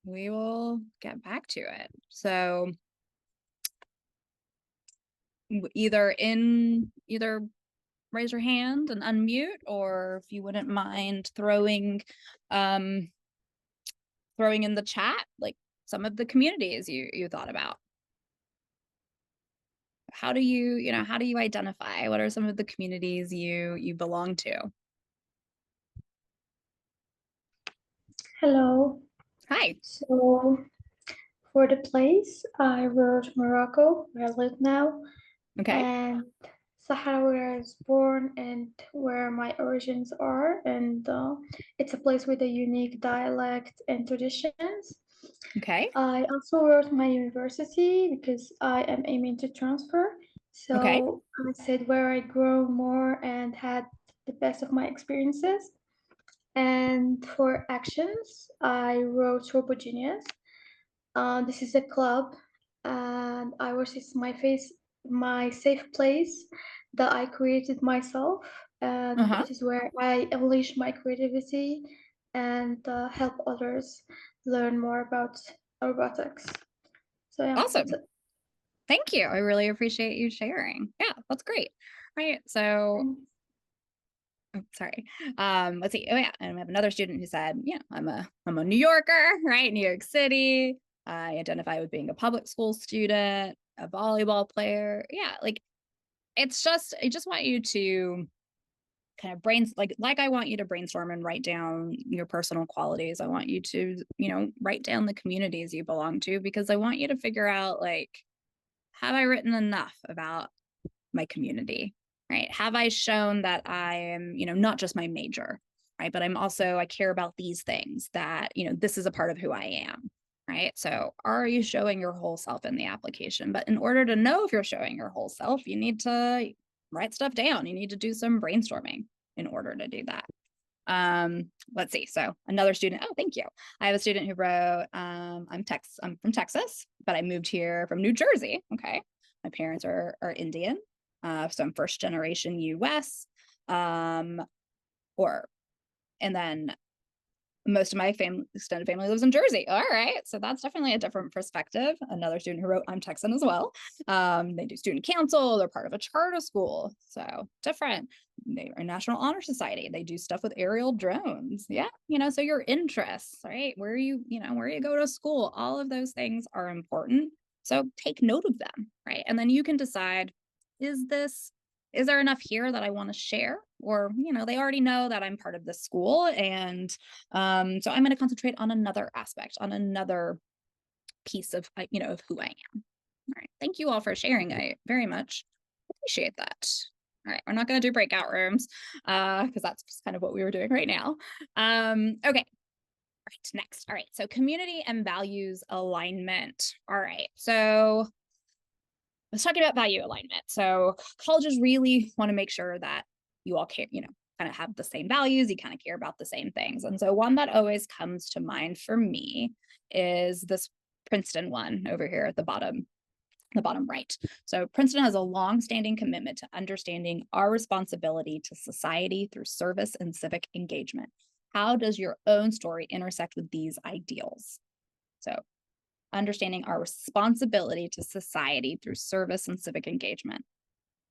we will get back to it. So either raise your hand and unmute, or if you wouldn't mind throwing in the chat some of the communities you thought about. How do you identify? What are some of the communities you belong to? Hello. Hi. So for the place, I wrote Morocco, where I live now, Okay. and Sahara, where I was born and where my origins are. And it's a place with a unique dialect and traditions. Okay. I also wrote my university because I am aiming to transfer. Okay. So I said where I grew more and had the best of my experiences. And for actions, I wrote Turbo Genius. This is a club, and I was it's my safe place that I created myself, and Uh-huh. it is where I unleash my creativity and help others learn more about robotics. So yeah, that's Awesome. it. Thank you. I really appreciate you sharing. Yeah, that's great. Right. So, sorry. Let's see. Oh yeah, and we have another student who said, I'm a New Yorker, right? New York City. I identify with being a public school student, a volleyball player. Yeah, I just want you to kind of I want you to brainstorm and write down your personal qualities. I want you to, write down the communities you belong to, because I want you to figure out have I written enough about my community, right? Have I shown that I am, not just my major, right? But I care about these things, that, this is a part of who I am, right? So are you showing your whole self in the application? But in order to know if you're showing your whole self, you need to write stuff down. You need to do some brainstorming in order to do that. Let's see. So another student, oh, thank you. I have a student who wrote, I'm from Texas, but I moved here from New Jersey. Okay. My parents are Indian. So I'm first generation US. And then most of my extended family lives in Jersey. All right. So that's definitely a different perspective. Another student who wrote, I'm Texan as well. They do student council. They're part of a charter school. So different. They are National Honor Society. They do stuff with aerial drones. Yeah. So your interests, right? Where you go to school, all of those things are important. So take note of them, right? And then you can decide, is there enough here that I want to share? Or, they already know that I'm part of this school. And so I'm going to concentrate on another aspect, on another piece of, of who I am. All right. Thank you all for sharing. I very much appreciate that. All right. We're not going to do breakout rooms because that's just kind of what we were doing right now. Okay. All right. Next. All right. So community and values alignment. All right. So let's talk about value alignment. So colleges really want to make sure that you all care, kind of have the same values, you kind of care about the same things. And so one that always comes to mind for me is this Princeton one over here at the bottom right. So Princeton has a long-standing commitment to understanding our responsibility to society through service and civic engagement. How does your own story intersect with these ideals? So understanding our responsibility to society through service and civic engagement.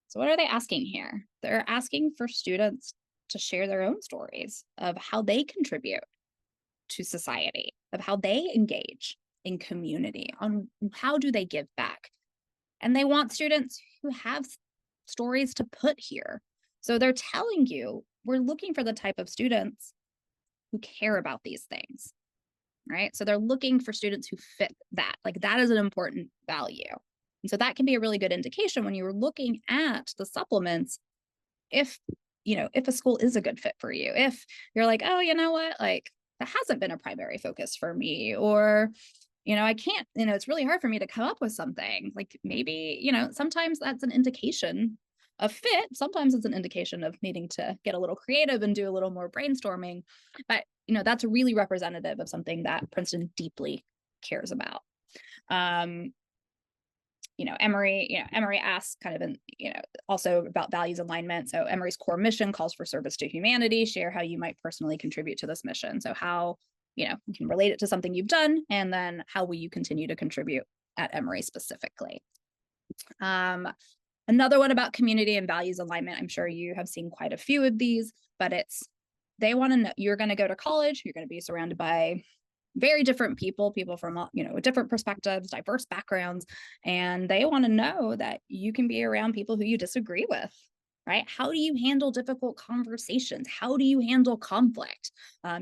So what are they asking here? They're asking for students to share their own stories of how they contribute to society, of how they engage in community, on how do they give back. And they want students who have stories to put here. So they're telling you, we're looking for the type of students who care about these things, right? So they're looking for students who fit that. Like that is an important value. And so that can be a really good indication when you're looking at the supplements, if, if a school is a good fit for you, if you're like, oh, you know what, like that hasn't been a primary focus for me, or I can't, it's really hard for me to come up with something. Like maybe, sometimes that's an indication of fit. Sometimes it's an indication of needing to get a little creative and do a little more brainstorming. But, that's really representative of something that Princeton deeply cares about. Emory asks kind of also about values alignment. So Emory's core mission calls for service to humanity. Share how you might personally contribute to this mission. So how, you can relate it to something you've done, and then how will you continue to contribute at Emory specifically. Another one about community and values alignment. I'm sure you have seen quite a few of these, but they want to know, you're going to go to college, you're going to be surrounded by very different people from, different perspectives, diverse backgrounds, and they want to know that you can be around people who you disagree with, right? How do you handle difficult conversations? How do you handle conflict?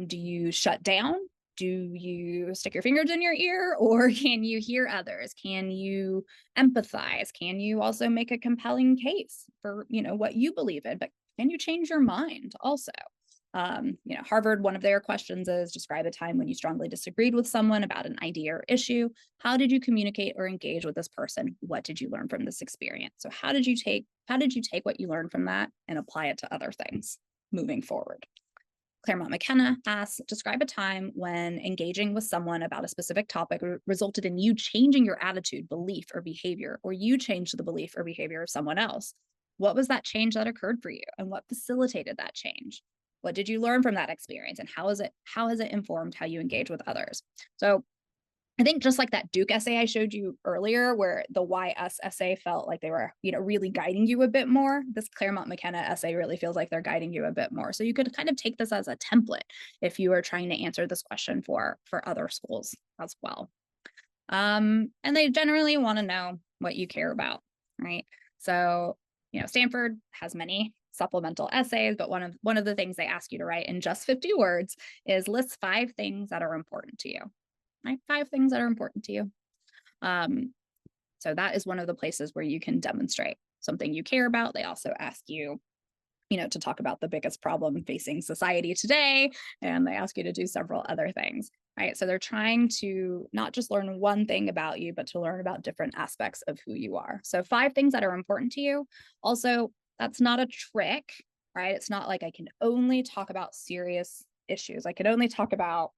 Do you shut down? Do you stick your fingers in your ear, or can you hear others? Can you empathize? Can you also make a compelling case for, what you believe in, but can you change your mind also? Harvard, one of their questions is describe a time when you strongly disagreed with someone about an idea or issue. How did you communicate or engage with this person? What did you learn from this experience? So how did you take what you learned from that and apply it to other things moving forward? Claremont McKenna asks, describe a time when engaging with someone about a specific topic resulted in you changing your attitude, belief, or behavior, or you changed the belief or behavior of someone else. What was that change that occurred for you, and what facilitated that change? What did you learn from that experience, and how has it informed how you engage with others? So I think just like that Duke essay I showed you earlier, where the why us essay felt like they were, really guiding you a bit more, this Claremont McKenna essay really feels like they're guiding you a bit more. So you could kind of take this as a template if you are trying to answer this question for other schools as well. And they generally want to know what you care about, right? So, Stanford has many supplemental essays, but one of the things they ask you to write in just 50 words is list 5 things that are important to you. Right? 5 things that are important to you. So that is one of the places where you can demonstrate something you care about. They also ask you, to talk about the biggest problem facing society today, and they ask you to do several other things, right? So they're trying to not just learn one thing about you, but to learn about different aspects of who you are. So 5 things that are important to you. Also, that's not a trick, right? It's not like I can only talk about serious issues. I can only talk about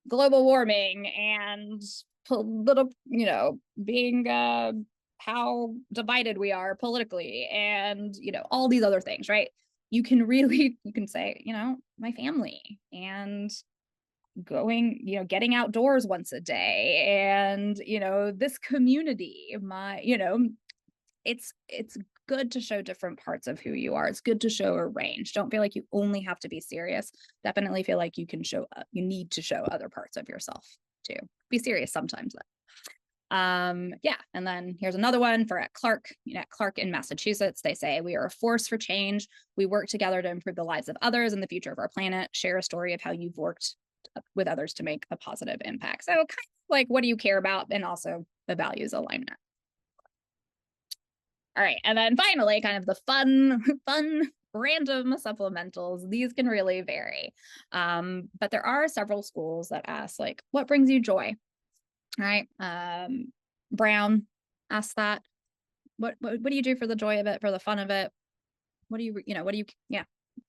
global warming and political, being how divided we are politically, and all these other things, right? You can say, my family, and going, getting outdoors once a day, and this community, it's good to show different parts of who you are. It's good to show a range. Don't feel like you only have to be serious. Definitely feel like you need to show other parts of yourself too. Be serious sometimes though. Yeah, and then here's another one for at Clark. At Clark in Massachusetts, they say, we are a force for change. We work together to improve the lives of others and the future of our planet. Share a story of how you've worked with others to make a positive impact. So kind of like, what do you care about? And also the values alignment. All right, and then finally, kind of the fun random supplementals. These can really vary, but there are several schools that ask, like, what brings you joy? All right, Brown asks that. What do you do for the joy of it, for the fun of it? what do you, what do you, yeah,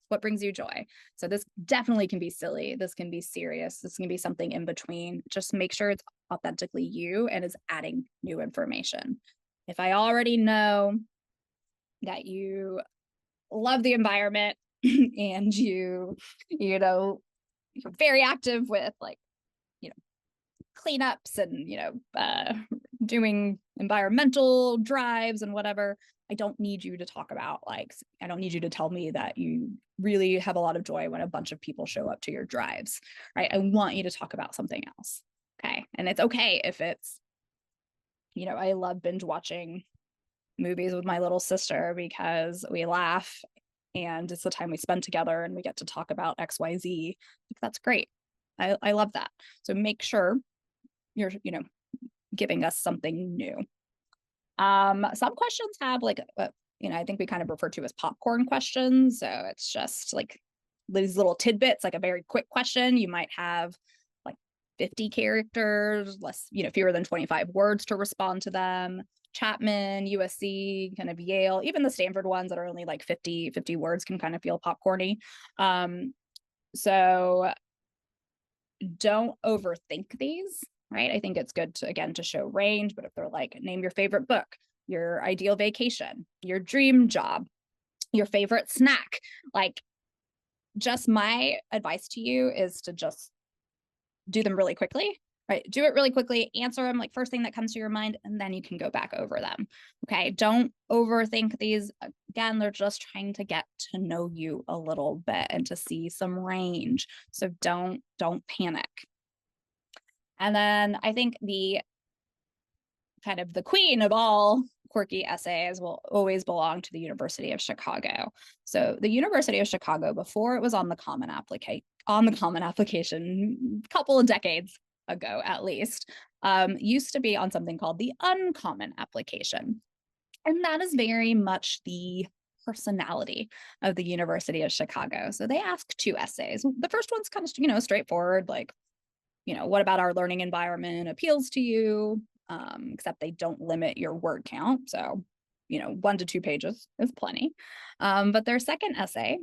what brings you joy? So this definitely can be silly. This can be serious. This can be something in between. Just make sure it's authentically you and is adding new information. If I already know that you love the environment and you're very active with like, you know, cleanups and, doing environmental drives and whatever. I don't need you to talk about I don't need you to tell me that you really have a lot of joy when a bunch of people show up to your drives, right? I want you to talk about something else. Okay. And it's okay if it's, I love binge watching movies with my little sister because we laugh and it's the time we spend together and we get to talk about XYZ. That's great. I love that. So make sure you're, giving us something new. Some questions have like, I think we kind of refer to as popcorn questions. So it's just like these little tidbits, like a very quick question. You might have like 50 characters, less, fewer than 25 words to respond to them. Chapman, USC, kind of Yale, even the Stanford ones that are only like 50 words can kind of feel popcorny. So don't overthink these, right? I think it's good to, again, to show range, but if they're like, name your favorite book, your ideal vacation, your dream job, your favorite snack, like just my advice to you is to just do them really quickly, right? Do it really quickly, answer them like first thing that comes to your mind, and then you can go back over them. Okay. Don't overthink these. Again, they're just trying to get to know you a little bit and to see some range. So don't panic. And then I think the kind of the queen of all quirky essays will always belong to the University of Chicago. So the University of Chicago, before it was on the Common Application, a couple of decades ago at least, used to be on something called the Uncommon Application. And that is very much the personality of the University of Chicago. So they ask 2 essays. The first one's kind of, straightforward, like, what about our learning environment appeals to you? Except they don't limit your word count. So, 1 to 2 pages is plenty. But their second essay,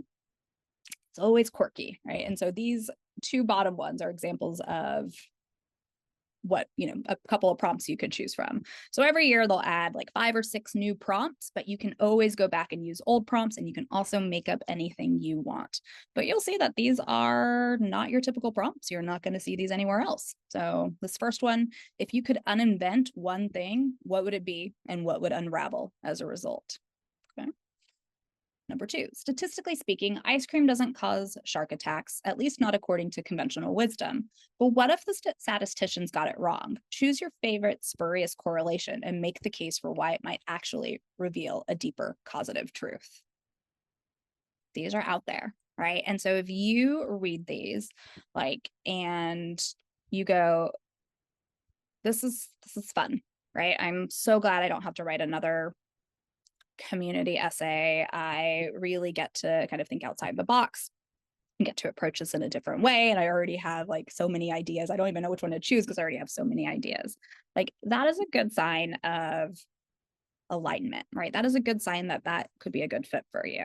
it's always quirky, right? And so these 2 bottom ones are examples of what, a couple of prompts you could choose from. So every year they'll add like 5 or 6 new prompts, but you can always go back and use old prompts, and you can also make up anything you want. But you'll see that these are not your typical prompts. You're not going to see these anywhere else. So this first one, if you could uninvent one thing, what would it be and what would unravel as a result? Okay. Number 2, statistically speaking, ice cream doesn't cause shark attacks, at least not according to conventional wisdom. But what if the statisticians got it wrong? Choose your favorite spurious correlation and make the case for why it might actually reveal a deeper causative truth. These are out there, right? And so if you read these, and you go, this is fun, right? I'm so glad I don't have to write another community essay. I really get to kind of think outside the box and get to approach this in a different way. And I already have like so many ideas. I don't even know which one to choose because I already have so many ideas. Like that is a good sign of alignment, right? That is a good sign that that could be a good fit for you.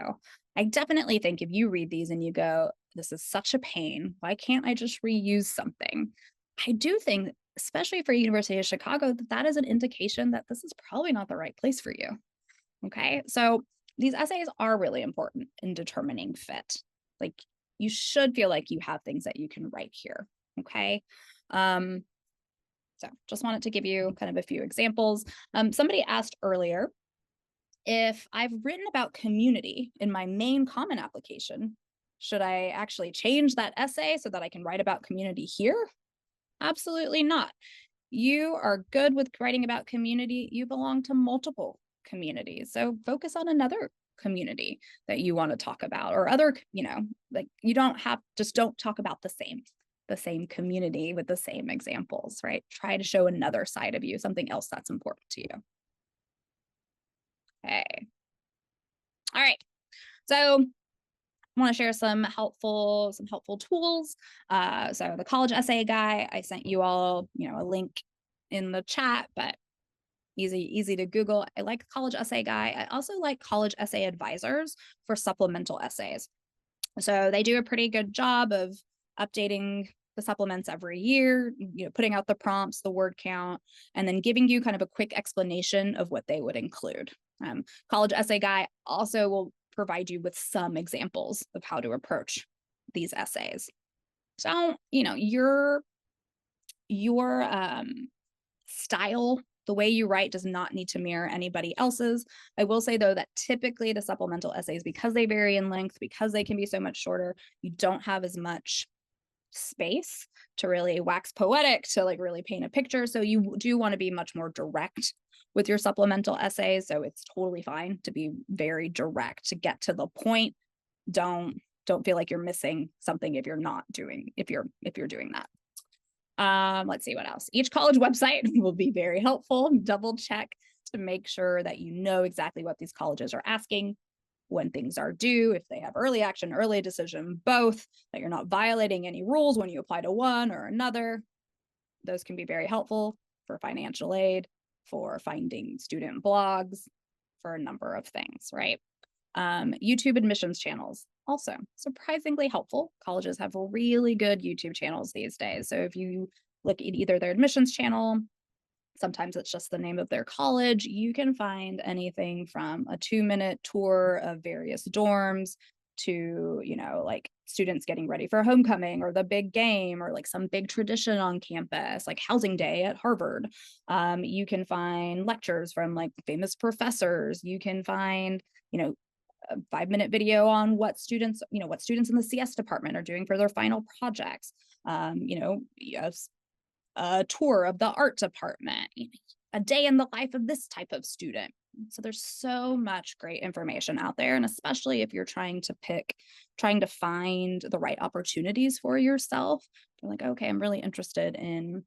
I definitely think if you read these and you go, this is such a pain, why can't I just reuse something? I do think, especially for University of Chicago, that that is an indication that this is probably not the right place for you. Okay. So these essays are really important in determining fit. Like you should feel like you have things that you can write here. Okay. So just wanted to give you kind of a few examples. Somebody asked earlier, if I've written about community in my main common application, should I actually change that essay so that I can write about community here? Absolutely not. You are good with writing about community. You belong to multiple communities. So focus on another community that you want to talk about, or other, like you don't have, just don't talk about the same community with the same examples, right? Try to show another side of you, something else that's important to you. Okay. All right. So I want to share some helpful tools. So the college essay guy, I sent you all, a link in the chat, but easy to Google. I like College Essay Guy. I also like College Essay Advisors for supplemental essays. So they do a pretty good job of updating the supplements every year, putting out the prompts, the word count, and then giving you kind of a quick explanation of what they would include. College Essay Guy also will provide you with some examples of how to approach these essays. So, your style, the way you write, does not need to mirror anybody else's. I will say, though, that typically the supplemental essays, because they vary in length, because they can be so much shorter, you don't have as much space to really wax poetic, to like really paint a picture. So you do want to be much more direct with your supplemental essays. So it's totally fine to be very direct, to get to the point. Don't feel like you're missing something if you're doing that. Let's see what else. Each college website will be very helpful. Double check to make sure that you know exactly what these colleges are asking, when things are due, if they have early action, early decision, both, that you're not violating any rules when you apply to one or another. Those can be very helpful for financial aid, for finding student blogs, for a number of things, right? YouTube admissions channels, also surprisingly helpful. Colleges have really good YouTube channels these days. So if you look at either their admissions channel, sometimes it's just the name of their college, you can find anything from a 2-minute tour of various dorms to, like students getting ready for homecoming or the big game, or like some big tradition on campus, like housing day at Harvard. You can find lectures from like famous professors. You can find, a 5-minute video on what students in the CS department are doing for their final projects. A tour of the art department, a day in the life of this type of student. So there's so much great information out there. And especially if you're trying to find the right opportunities for yourself, you're like, okay, I'm really interested in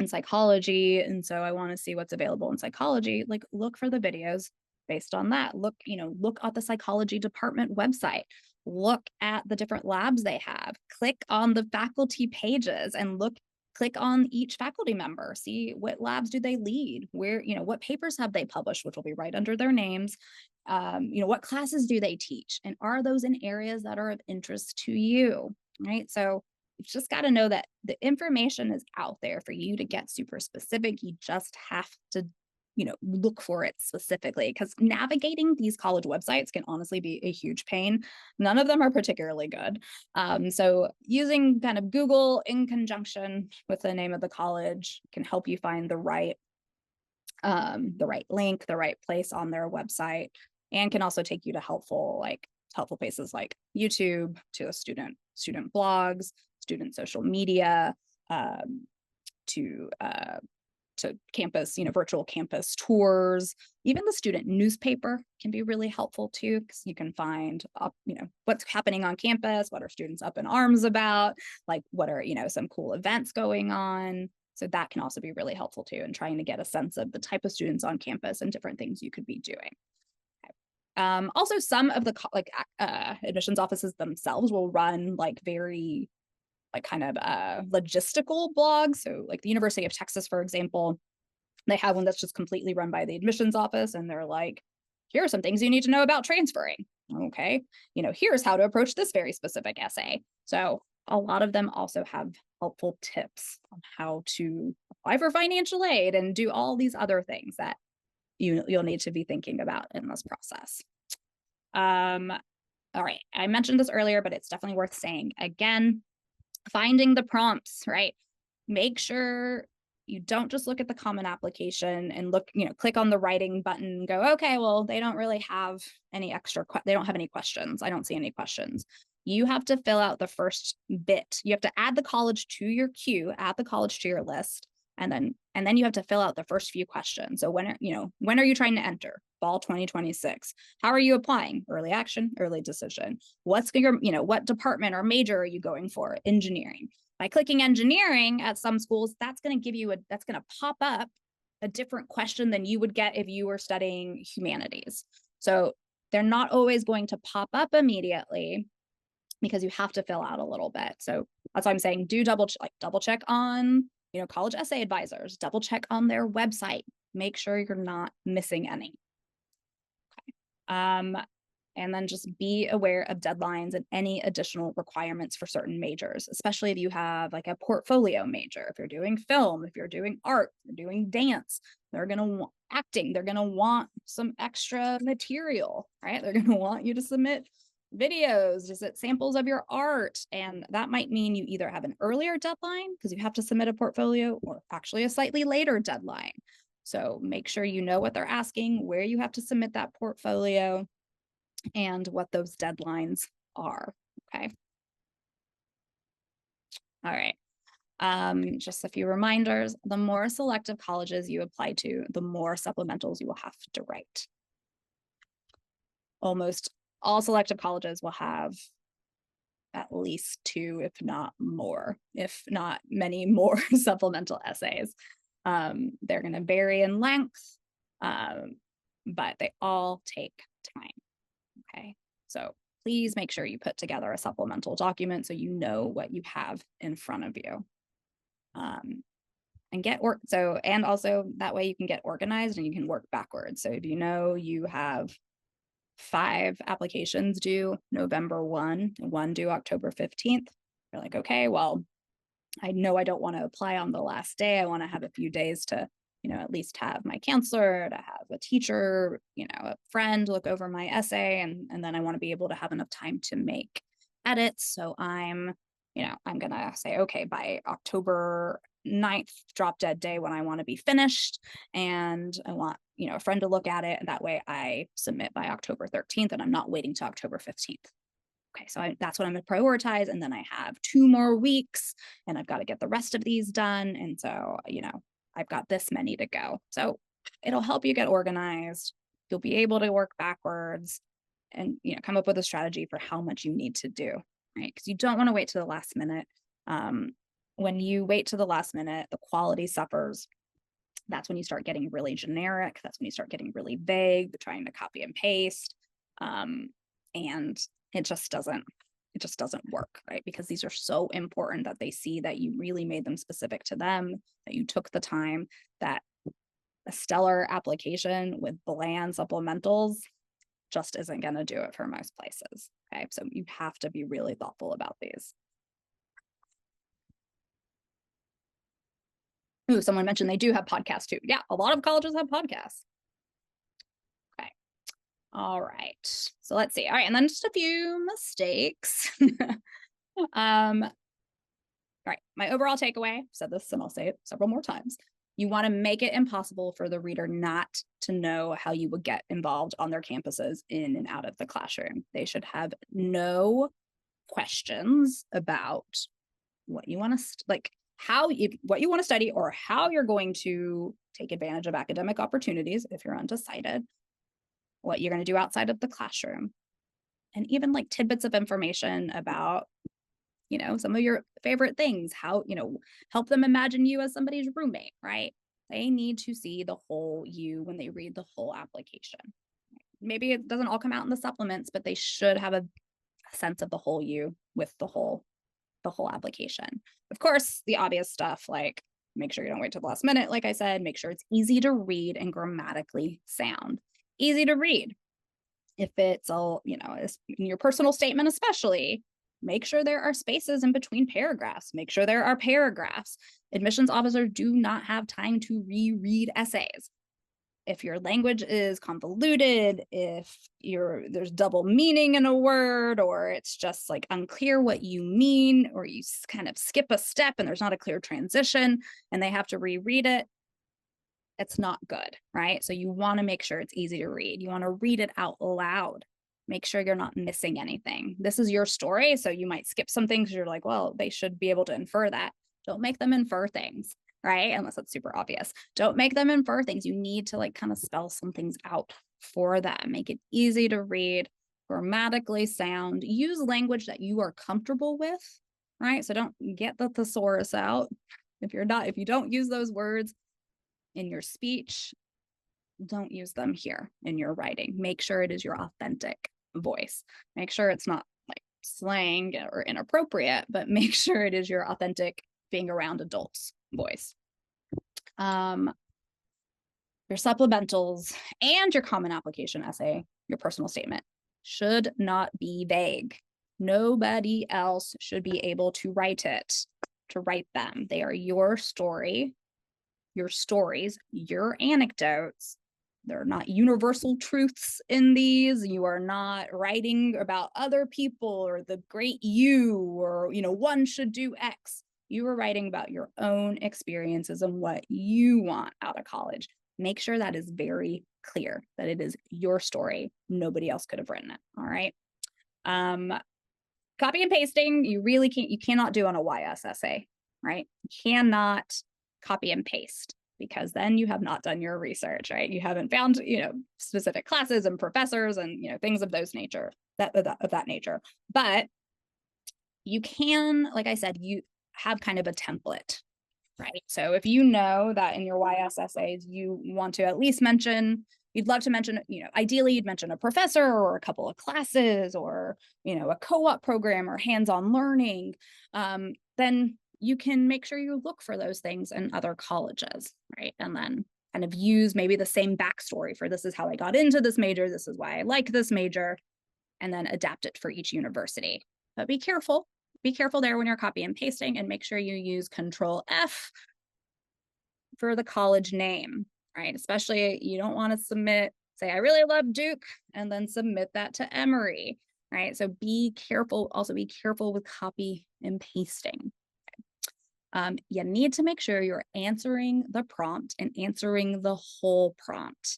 psychology. And so I want to see what's available in psychology. Like, look for the videos based on that. Look at the psychology department website. Look at the different labs they have. Click on the faculty pages and click on each faculty member. See what labs do they lead? Where, what papers have they published, which will be right under their names. What classes do they teach? And are those in areas that are of interest to you? Right. So you've just got to know that the information is out there for you to get super specific. You just have to, look for it specifically, because navigating these college websites can honestly be a huge pain. None of them are particularly good. So using kind of Google in conjunction with the name of the college can help you find the right link, the right place on their website, and can also take you to helpful places like YouTube, to student blogs, student social media, to campus, virtual campus tours. Even the student newspaper can be really helpful too, because you can find what's happening on campus, what are students up in arms about, like what are some cool events going on. So that can also be really helpful too, in trying to get a sense of the type of students on campus and different things you could be doing. Also, some of the admissions offices themselves will run very kind of logistical blogs. So like the University of Texas, for example, they have one that's just completely run by the admissions office, and they're like, here are some things you need to know about transferring. Okay, here's how to approach this very specific essay. So a lot of them also have helpful tips on how to apply for financial aid and do all these other things that you'll need to be thinking about in this process. All right, I mentioned this earlier, but it's definitely worth saying again. Finding the prompts, right? Make sure you don't just look at the common application and click on the writing button and go, okay, well, they don't really have any they don't have any questions. I don't see any questions. You have to fill out the first bit. You have to add the college to your queue, add the college to your list, and then you have to fill out the first few questions. So when are you trying to enter? Fall 2026. How are you applying? Early action, early decision. What's your, what department or major are you going for? Engineering. By clicking engineering at some schools, that's going to pop up a different question than you would get if you were studying humanities. So they're not always going to pop up immediately, because you have to fill out a little bit. So that's why I'm saying do double check on, college essay advisors, double check on their website, Make sure you're not missing any. Um, and then just be aware of deadlines and any additional requirements for certain majors, especially if you have like a portfolio major. If you're doing film, if you're doing art, if you're doing dance, they're going to want acting, they're going to want some extra material, right? They're going to want you to submit videos, just samples of your art. And that might mean you either have an earlier deadline because you have to submit a portfolio, or actually a slightly later deadline. So make sure you know what they're asking, where you have to submit that portfolio, and what those deadlines are. Okay. All right. Just a few reminders. The more selective colleges you apply to, the more supplementals you will have to write. Almost all selective colleges will have at least 2, if not more, if not many more supplemental essays. They're going to vary in length, but they all take time. Okay, so please make sure you put together a supplemental document so you know what you have in front of you. And and also that way you can get organized and you can work backwards. So if you know you have 5 applications due November 1, 1 due October 15th, you're like, okay, well, I know I don't want to apply on the last day. I want to have a few days to, at least have my counselor, to have a teacher, a friend look over my essay. And then I want to be able to have enough time to make edits. So I'm going to say, okay, by October 9th, drop dead day when I want to be finished. And I want, a friend to look at it. And that way I submit by October 13th and I'm not waiting till October 15th. Okay, so that's what I'm going to prioritize. And then I have 2 more weeks and I've got to get the rest of these done. And so, I've got this many to go. So it'll help you get organized. You'll be able to work backwards and, come up with a strategy for how much you need to do, right? Because you don't want to wait to the last minute. When you wait to the last minute, the quality suffers. That's when you start getting really generic. That's when you start getting really vague, trying to copy and paste. And it just doesn't work, right? Because these are so important that they see that you really made them specific to them, that you took the time, that a stellar application with bland supplementals just isn't going to do it for most places. Okay, so you have to be really thoughtful about these. Ooh, someone mentioned they do have podcasts too. Yeah, a lot of colleges have podcasts. Okay. All right. So let's see. All right. And then just a few mistakes. All right. My overall takeaway, I've said this and I'll say it several more times. You want to make it impossible for the reader not to know how you would get involved on their campuses in and out of the classroom. They should have no questions about what you want to what you want to study, or how you're going to take advantage of academic opportunities if you're undecided, what you're going to do outside of the classroom, and even like tidbits of information about some of your favorite things, how help them imagine you as somebody's roommate, right? They need to see the whole you when they read the whole application. Maybe it doesn't all come out in the supplements, but they should have a sense of the whole you with the whole application. Of course, the obvious stuff, like make sure you don't wait till the last minute. Like I said, make sure it's easy to read and grammatically sound. Easy to read. If it's all, in your personal statement, especially, make sure there are spaces in between paragraphs. Make sure there are paragraphs. Admissions officers do not have time to reread essays. If your language is convoluted, if there's double meaning in a word, or it's just like unclear what you mean, or you kind of skip a step and there's not a clear transition and they have to reread it, it's not good, right? So you want to make sure it's easy to read. You want to read it out loud. Make sure you're not missing anything. This is your story, so you might skip some things. You're like, well, they should be able to infer that. Don't make them infer things, right? Unless it's super obvious. Don't make them infer things. You need to like kind of spell some things out for them. Make it easy to read, grammatically sound. Use language that you are comfortable with, right? So don't get the thesaurus out. If you don't use those words in your speech, don't use them here in your writing. Make sure it is your authentic voice. Make sure it's not like slang or inappropriate, but make sure it is your authentic being around adults voice. your supplementals, and your common application essay, your personal statement, should not be vague. Nobody else should be able to write them. They are your story, your stories, your anecdotes. There are not universal truths in these. You are not writing about other people or the great you, or, one should do X. You are writing about your own experiences and what you want out of college. Make sure that is very clear, that it is your story. Nobody else could have written it. All right. Copy and pasting, you cannot do on a YS essay, right? You cannot copy and paste, because then you have not done your research, right? You haven't found, specific classes and professors and, things of those nature, of that nature. But you can, like I said, you have kind of a template, right? So if you know that in your YS essays, you want to at least mention, you'd love to mention, ideally you'd mention a professor or a couple of classes or, a co-op program or hands-on learning, then you can make sure you look for those things in other colleges, right? And then kind of use maybe the same backstory for, this is how I got into this major, this is why I like this major, and then adapt it for each university. But be careful. Be careful there when you're copy and pasting, and make sure you use Control F for the college name, right? Especially, you don't want to say, I really love Duke, and then submit that to Emory, right? So be careful. Also be careful with copy and pasting. You need to make sure you're answering the prompt and answering the whole prompt.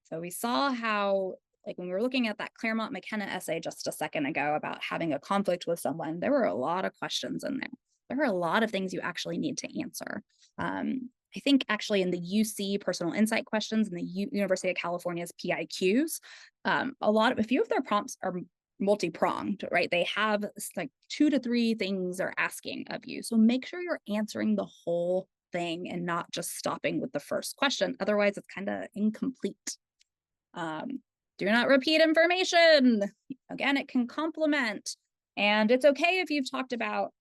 So we saw how, like when we were looking at that Claremont McKenna essay just a second ago about having a conflict with someone, there were a lot of questions in there. There are a lot of things you actually need to answer. I think actually in the UC personal insight questions and the University of California's PIQs, a few of their prompts are multi-pronged, right? They have like 2 to 3 things they're asking of you. So make sure you're answering the whole thing and not just stopping with the first question. Otherwise, it's kind of incomplete. Do not repeat information. Again, it can complement. And it's okay if you've talked about,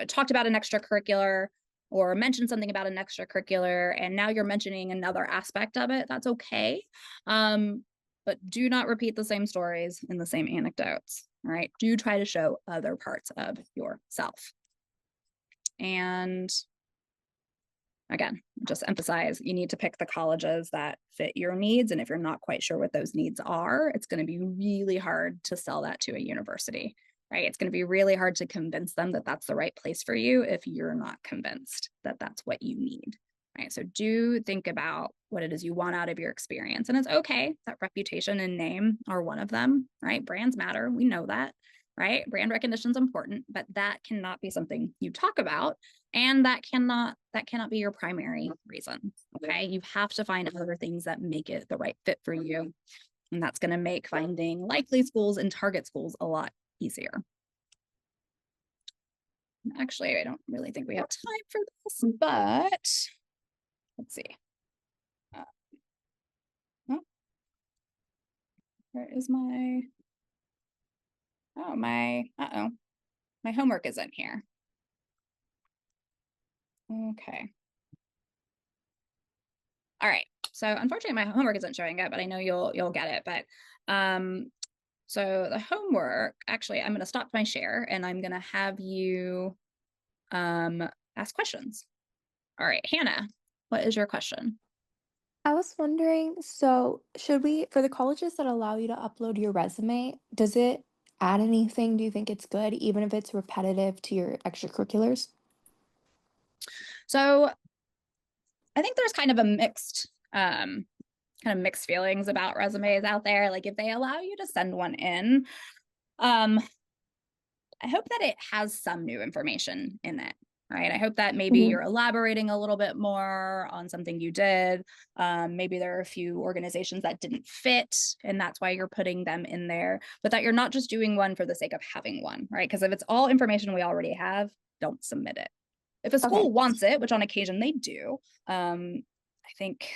talked about an extracurricular or mentioned something about an extracurricular, and now you're mentioning another aspect of it. That's okay. But do not repeat the same stories and the same anecdotes, right? Do try to show other parts of yourself. And again, just emphasize, you need to pick the colleges that fit your needs. And if you're not quite sure what those needs are, it's going to be really hard to sell that to a university, right? It's going to be really hard to convince them that that's the right place for you if you're not convinced that that's what you need, right? So do think about what it is you want out of your experience. And it's okay that reputation and name are one of them, right? Brands matter. We know that, right? Brand recognition is important, but that cannot be something you talk about. And that cannot be your primary reason, okay? You have to find other things that make it the right fit for you. And that's going to make finding likely schools and target schools a lot easier. Actually, I don't really think we have time for this, but let's see. Where is my, my homework isn't here. Okay. All right. So unfortunately my homework isn't showing up, but I know you'll get it. But so the homework, actually, I'm going to stop my share and I'm going to have you ask questions. All right, Hannah, what is your question? I was wondering, so should we, for the colleges that allow you to upload your resume, does it add anything? Do you think it's good, even if it's repetitive to your extracurriculars? So I think there's kind of a mixed feelings about resumes out there. Like if they allow you to send one in, I hope that it has some new information in it, right? I hope that maybe Mhm. you're elaborating a little bit more on something you did. Maybe there are a few organizations that didn't fit, and that's why you're putting them in there, but that you're not just doing one for the sake of having one, right? Because if it's all information we already have, don't submit it. If a Okay. school wants it, which on occasion they do, I think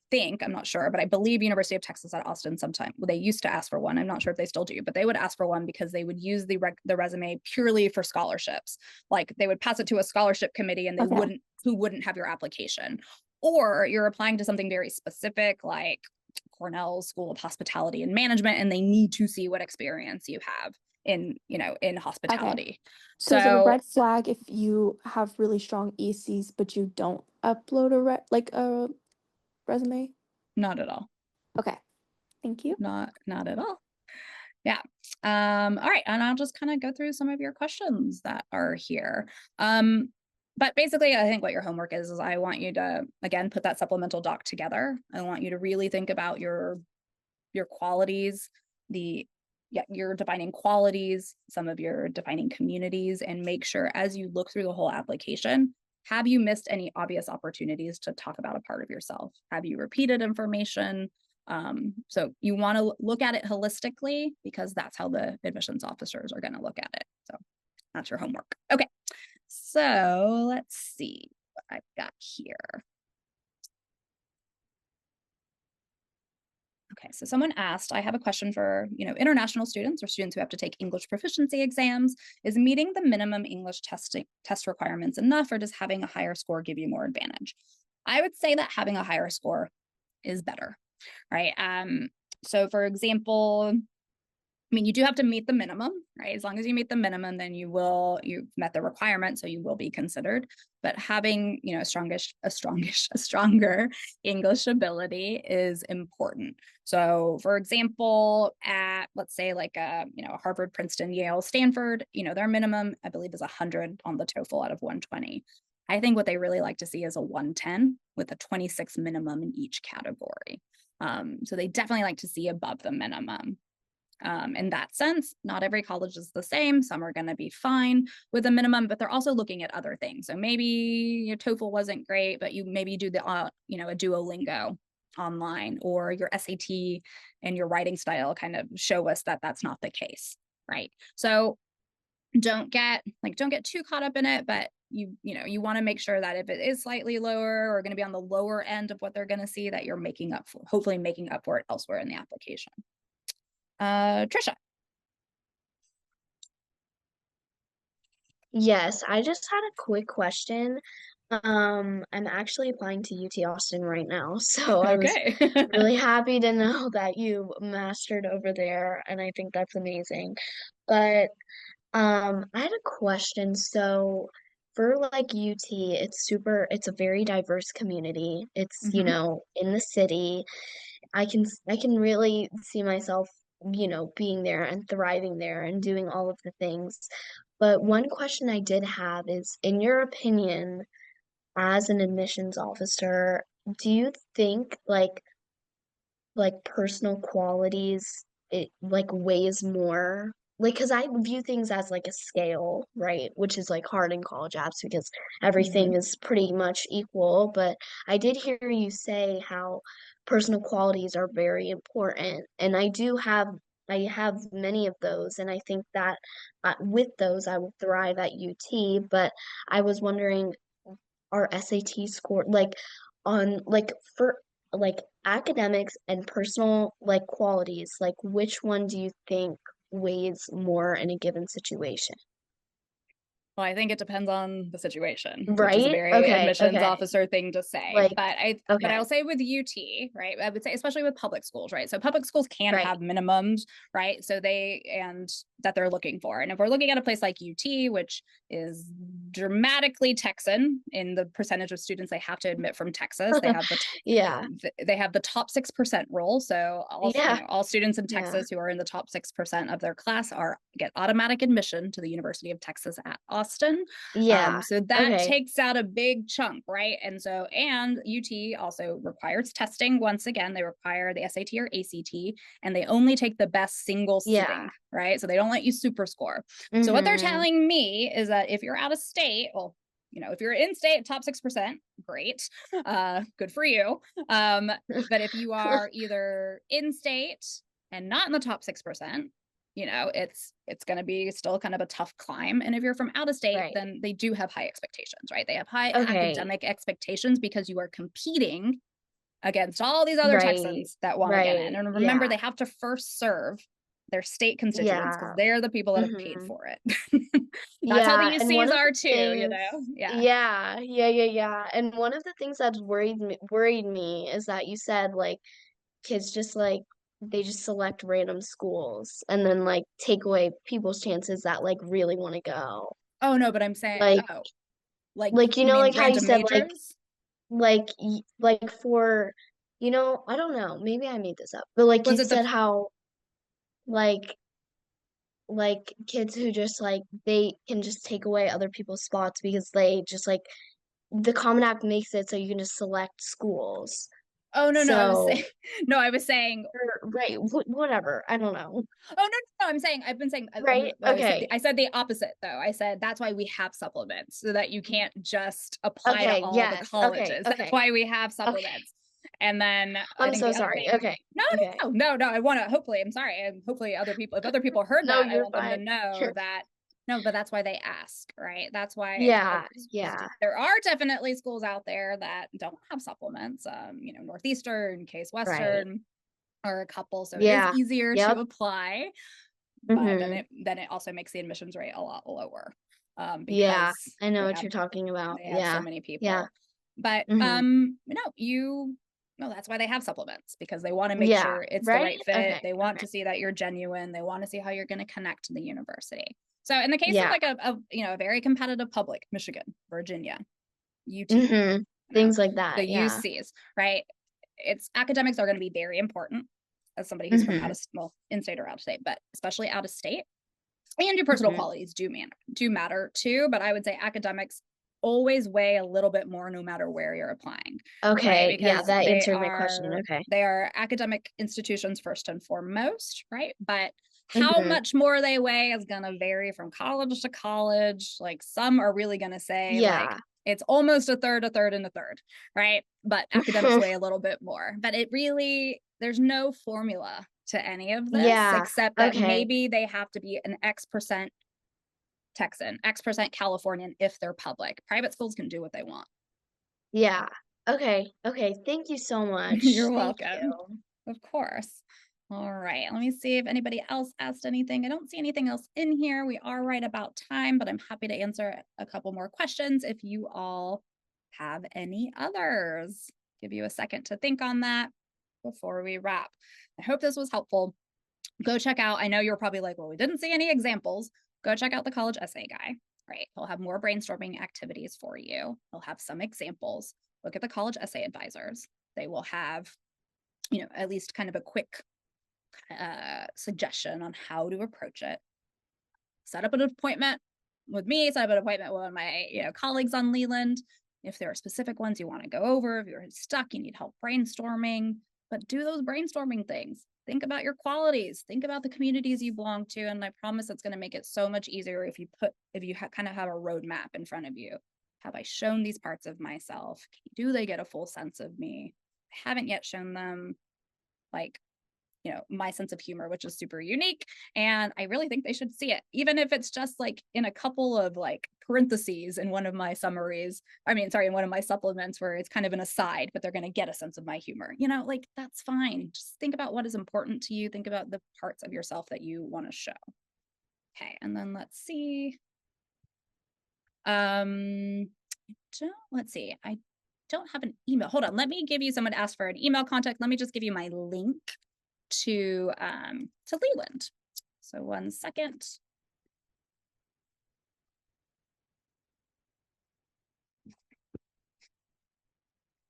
think, I'm not sure, but I believe University of Texas at Austin sometime, well, they used to ask for one. I'm not sure if they still do, but they would ask for one because they would use the resume purely for scholarships. Like they would pass it to a scholarship committee and they Okay. wouldn't have your application. Or you're applying to something very specific, like Cornell School of Hospitality and Management, and they need to see what experience you have in, in Okay. hospitality. So is it a So red flag if you have really strong ECs, but you don't upload a resume? not at all. Okay. Thank you. Not at all. Yeah. All right. And I'll just kind of go through some of your questions that are here. But basically, I think what your homework is I want you to, again, put that supplemental doc together. I want you to really think about your qualities, your defining qualities, some of your defining communities, and make sure as you look through the whole application, have you missed any obvious opportunities to talk about a part of yourself? Have you repeated information? So you want to look at it holistically because that's how the admissions officers are going to look at it. So that's your homework. Okay, so let's see what I've got here. Okay, so someone asked, I have a question for, international students or students who have to take English proficiency exams. Is meeting the minimum English test requirements enough, or does having a higher score give you more advantage? I would say that having a higher score is better, right? So for example, you do have to meet the minimum, right? As long as you meet the minimum, then you've met the requirement, so you will be considered. But having, a stronger English ability is important. So for example, at let's say like Harvard, Princeton, Yale, Stanford, their minimum, I believe, is 100 on the TOEFL out of 120. I think what they really like to see is a 110 with a 26 minimum in each category. So they definitely like to see above the minimum. In that sense, not every college is the same. Some are going to be fine with a minimum, but they're also looking at other things. So maybe your TOEFL wasn't great, but you maybe do a Duolingo online, or your SAT and your writing style kind of show us that that's not the case, right? So don't get too caught up in it, but you want to make sure that if it is slightly lower or going to be on the lower end of what they're going to see, that you're hopefully making up for it elsewhere in the application. Trisha. Yes, I just had a quick question. I'm actually applying to UT Austin right now, so I was Okay. really happy to know that you mastered over there, and I think that's amazing. But I had a question. So for like UT, it's a very diverse community. It's, Mhm. in the city. I can really see myself, being there and thriving there and doing all of the things. But one question I did have is, in your opinion, as an admissions officer, do you think like personal qualities it like weighs more, like because I view things as like a scale, right, which is like hard in college apps because everything Mhm. is pretty much equal, but I did hear you say how personal qualities are very important, and I have many of those, and I think that with those I will thrive at UT, but I was wondering, our SAT score, like on like for like academics and personal like qualities, like which one do you think weighs more in a given situation? Well, I think it depends on the situation, which is a Right? very Okay, admissions okay. officer thing to say. Like, But I'll okay, say with UT, right? I would say especially with public schools, right? So public schools can right. have minimums, right? And that they're looking for. And if we're looking at a place like UT, which is dramatically Texan in the percentage of students they have to admit from Texas, Yeah, they have the top 6% rule. So yeah, all students in yeah, Texas who are in the top 6% of their class get automatic admission to the University of Texas at Austin. yeah. So that Okay, takes out a big chunk, right? And UT also requires testing. Once again, they require the SAT or ACT, and they only take the best single yeah. sitting, right? So they don't let you super score. So what they're Mm-hmm. telling me is that if you're out of state, well, if you're in state top 6%, great, good for you. But if you are either in state and not in the top 6%, it's going to be still kind of a tough climb. And if you're from out of state, Right. then they do have high expectations, right? They have high Okay. academic expectations because you are competing against all these other Right. Texans that want to get in. Right. And remember, Yeah. they have to first serve their state constituents because Yeah. they're the people that have paid Hmm. for it. That's how the Yeah, and one UCs of the are too, you things, know? Yeah. yeah. And one of the things that's worried me is that you said like kids just like they just select random schools and then like take away people's chances that like really want to go. Oh no, but I'm saying, Like oh, like like you you know mean like how you random said majors? like for I don't know, maybe I made this up. But like Was you it the said how like kids who just like they can just take away other people's spots because they just like the Common App makes it so you can just select schools. Oh no, I was saying So, no, I was saying right, whatever. I don't know. oh no, I'm saying I've been saying Right? Okay. I said the opposite though. I said that's why we have supplements so that you can't just apply to Okay. all the Yes. Okay. colleges. That's Okay. why we have Okay. supplements. And then I I'm think so the other sorry. thing, Okay. no, Okay. I want to hopefully, I'm sorry, and hopefully other people, if other people heard No, that, I you're want them to fine. know You're that no, but that's why they ask, right? That's why Yeah. Yeah. there are definitely schools out there that don't have supplements. Northeastern, Case Right. Western, or a couple, so it is Yeah. easier to Yep. apply, but Mm-hmm. then it also makes the admissions rate a lot lower, Yeah. because I know what you're talking about. they have so Yeah. many Yeah. people. But Mm-hmm. no, that's why they have supplements, because they want to make Yeah. sure it's the Right? right fit. Okay. They want Okay. to see that you're genuine. They want to see how you're going to connect to the university. So in the case of Yeah. like a very competitive public, Michigan, Virginia, UT, Mm-hmm. no, Things like the that. Yeah. UCs, right? It's academics are going to be very important as somebody who's from Mm-hmm. in state or out of state, but especially out of state. And your personal Mm-hmm. qualities do matter too, but I would say academics always weigh a little bit more no matter where you're applying, right? Okay. Yeah, Because that answered my question. Okay. they are academic institutions first and foremost, right? But how Mm-hmm. much more they weigh is going to vary from college to college. Like some are really going to say like Yeah. it's almost a third, and a third, right? But academics weigh a little bit more. But there's no formula to any of this Yeah. except that Okay. maybe they have to be an X% Texan, X% Californian if they're public. Private schools can do what they want. Yeah. Okay. Okay. Thank you so much. You're Thank welcome. you. Of course. All right. Let me see if anybody else asked anything. I don't see anything else in here. We are right about time, but I'm happy to answer a couple more questions if you all have any others. Give you a second to think on that before we wrap. I hope this was helpful. Go check out, I know you're probably like, well, we didn't see any examples. Go check out the college essay guy, right? He'll have more brainstorming activities for you. He'll have some examples. Look at the college essay advisors. They will have, at least kind of a quick suggestion on how to approach it. Set up an appointment with me, set up an appointment with my colleagues on Leland. If there are specific ones you want to go over, if you're stuck, you need help brainstorming, but do those brainstorming things. Think about your qualities, think about the communities you belong to, and I promise it's going to make it so much easier if you kind of have a roadmap in front of you. Have I shown these parts of myself? Do they get a full sense of me? I haven't yet shown them like my sense of humor, which is super unique. And I really think they should see it, even if it's just like in a couple of like parentheses in one of my summaries. In one of my supplements where it's kind of an aside, but they're going to get a sense of my humor. Like that's fine. Just think about what is important to you. Think about the parts of yourself that you want to show. Okay. And then let's see. Let's see. I don't have an email. Hold on. Let me give you someone asked for an email contact. Let me just give you my link to Leland. So 1 second.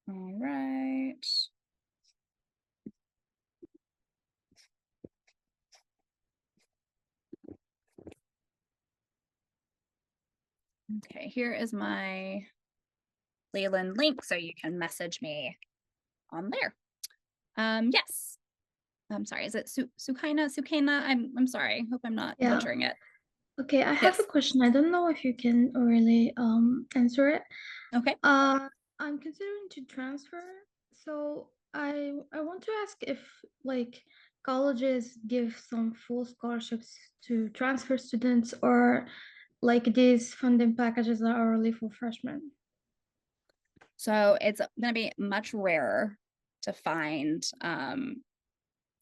All right. Okay, here is my Leland link, so you can message me on there. Yes. I'm sorry. Is it Sukaina? I'm sorry. Hope I'm not butchering it. Okay, I have a question. I don't know if you can really answer it. Okay. I'm considering to transfer, so I want to ask if like colleges give some full scholarships to transfer students, or like these funding packages are only for freshmen. So it's going to be much rarer to find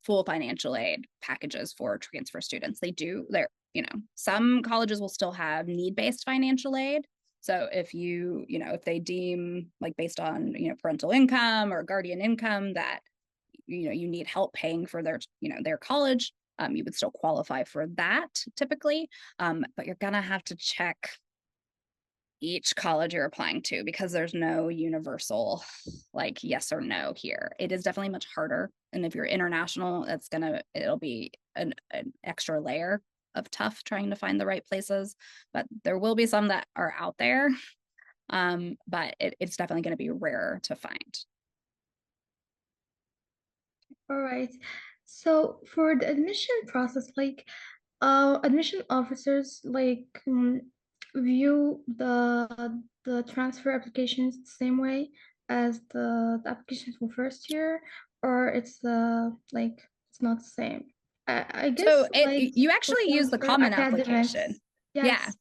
full financial aid packages for transfer students. They do, some colleges will still have need-based financial aid. So if if they deem, like, based on, parental income or guardian income, that, you need help paying for their college, you would still qualify for that typically. But you're gonna have to check each college you're applying to, because there's no universal, like, yes or no here. It is definitely much harder. And if you're international, it'll be an extra layer of tough trying to find the right places. But there will be some that are out there. But it's definitely going to be rarer to find. All right. So for the admission process, like, admission officers view the transfer applications the same way as the applications for first year, or it's not the same. I guess So you for actually use the transfer common academics, application. yes. Yeah.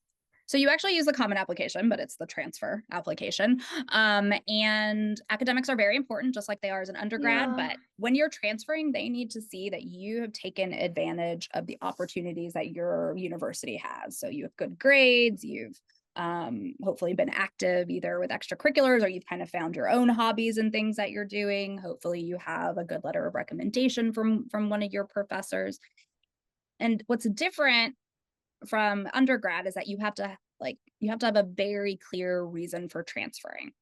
So you actually use the common application, but it's the transfer application. And academics are very important, just like they are as an undergrad. Yeah. But when you're transferring, they need to see that you have taken advantage of the opportunities that your university has. So you have good grades, you've hopefully been active either with extracurriculars, or you've kind of found your own hobbies and things that you're doing. Hopefully you have a good letter of recommendation from one of your professors. And what's different from undergrad is that you have to have a very clear reason for transferring,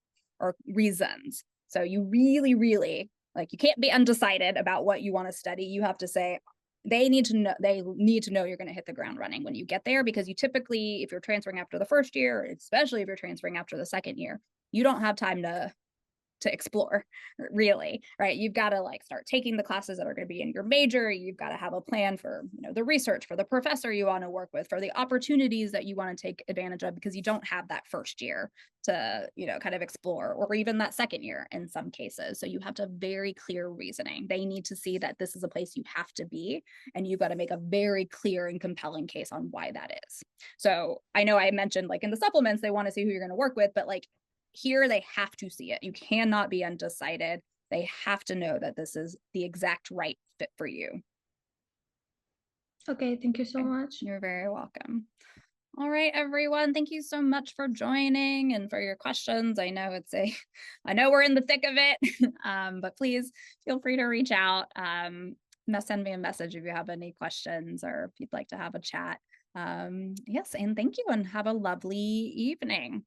or reasons. So you really, really, you can't be undecided about what you want to study. You have to say, they need to know you're going to hit the ground running when you get there, because you typically, if you're transferring after the first year, especially if you're transferring after the second year, you don't have time to explore, really, right? You've got to start taking the classes that are going to be in your major. You've got to have a plan for, the research, for the professor you want to work with, for the opportunities that you want to take advantage of, because you don't have that first year to, kind of explore, or even that second year in some cases. So you have to have very clear reasoning. They need to see that this is a place you have to be, and you've got to make a very clear and compelling case on why that is. So I know I mentioned, in the supplements, they want to see who you're going to work with, but here they have to see it. You cannot be undecided. They have to know that this is the exact right fit for you. Okay, thank you so much. You're very welcome. All right, everyone. Thank you so much for joining and for your questions. I know I know we're in the thick of it, but please feel free to reach out. Send me a message if you have any questions, or if you'd like to have a chat. Yes, and thank you, and have a lovely evening.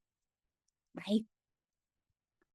Bye.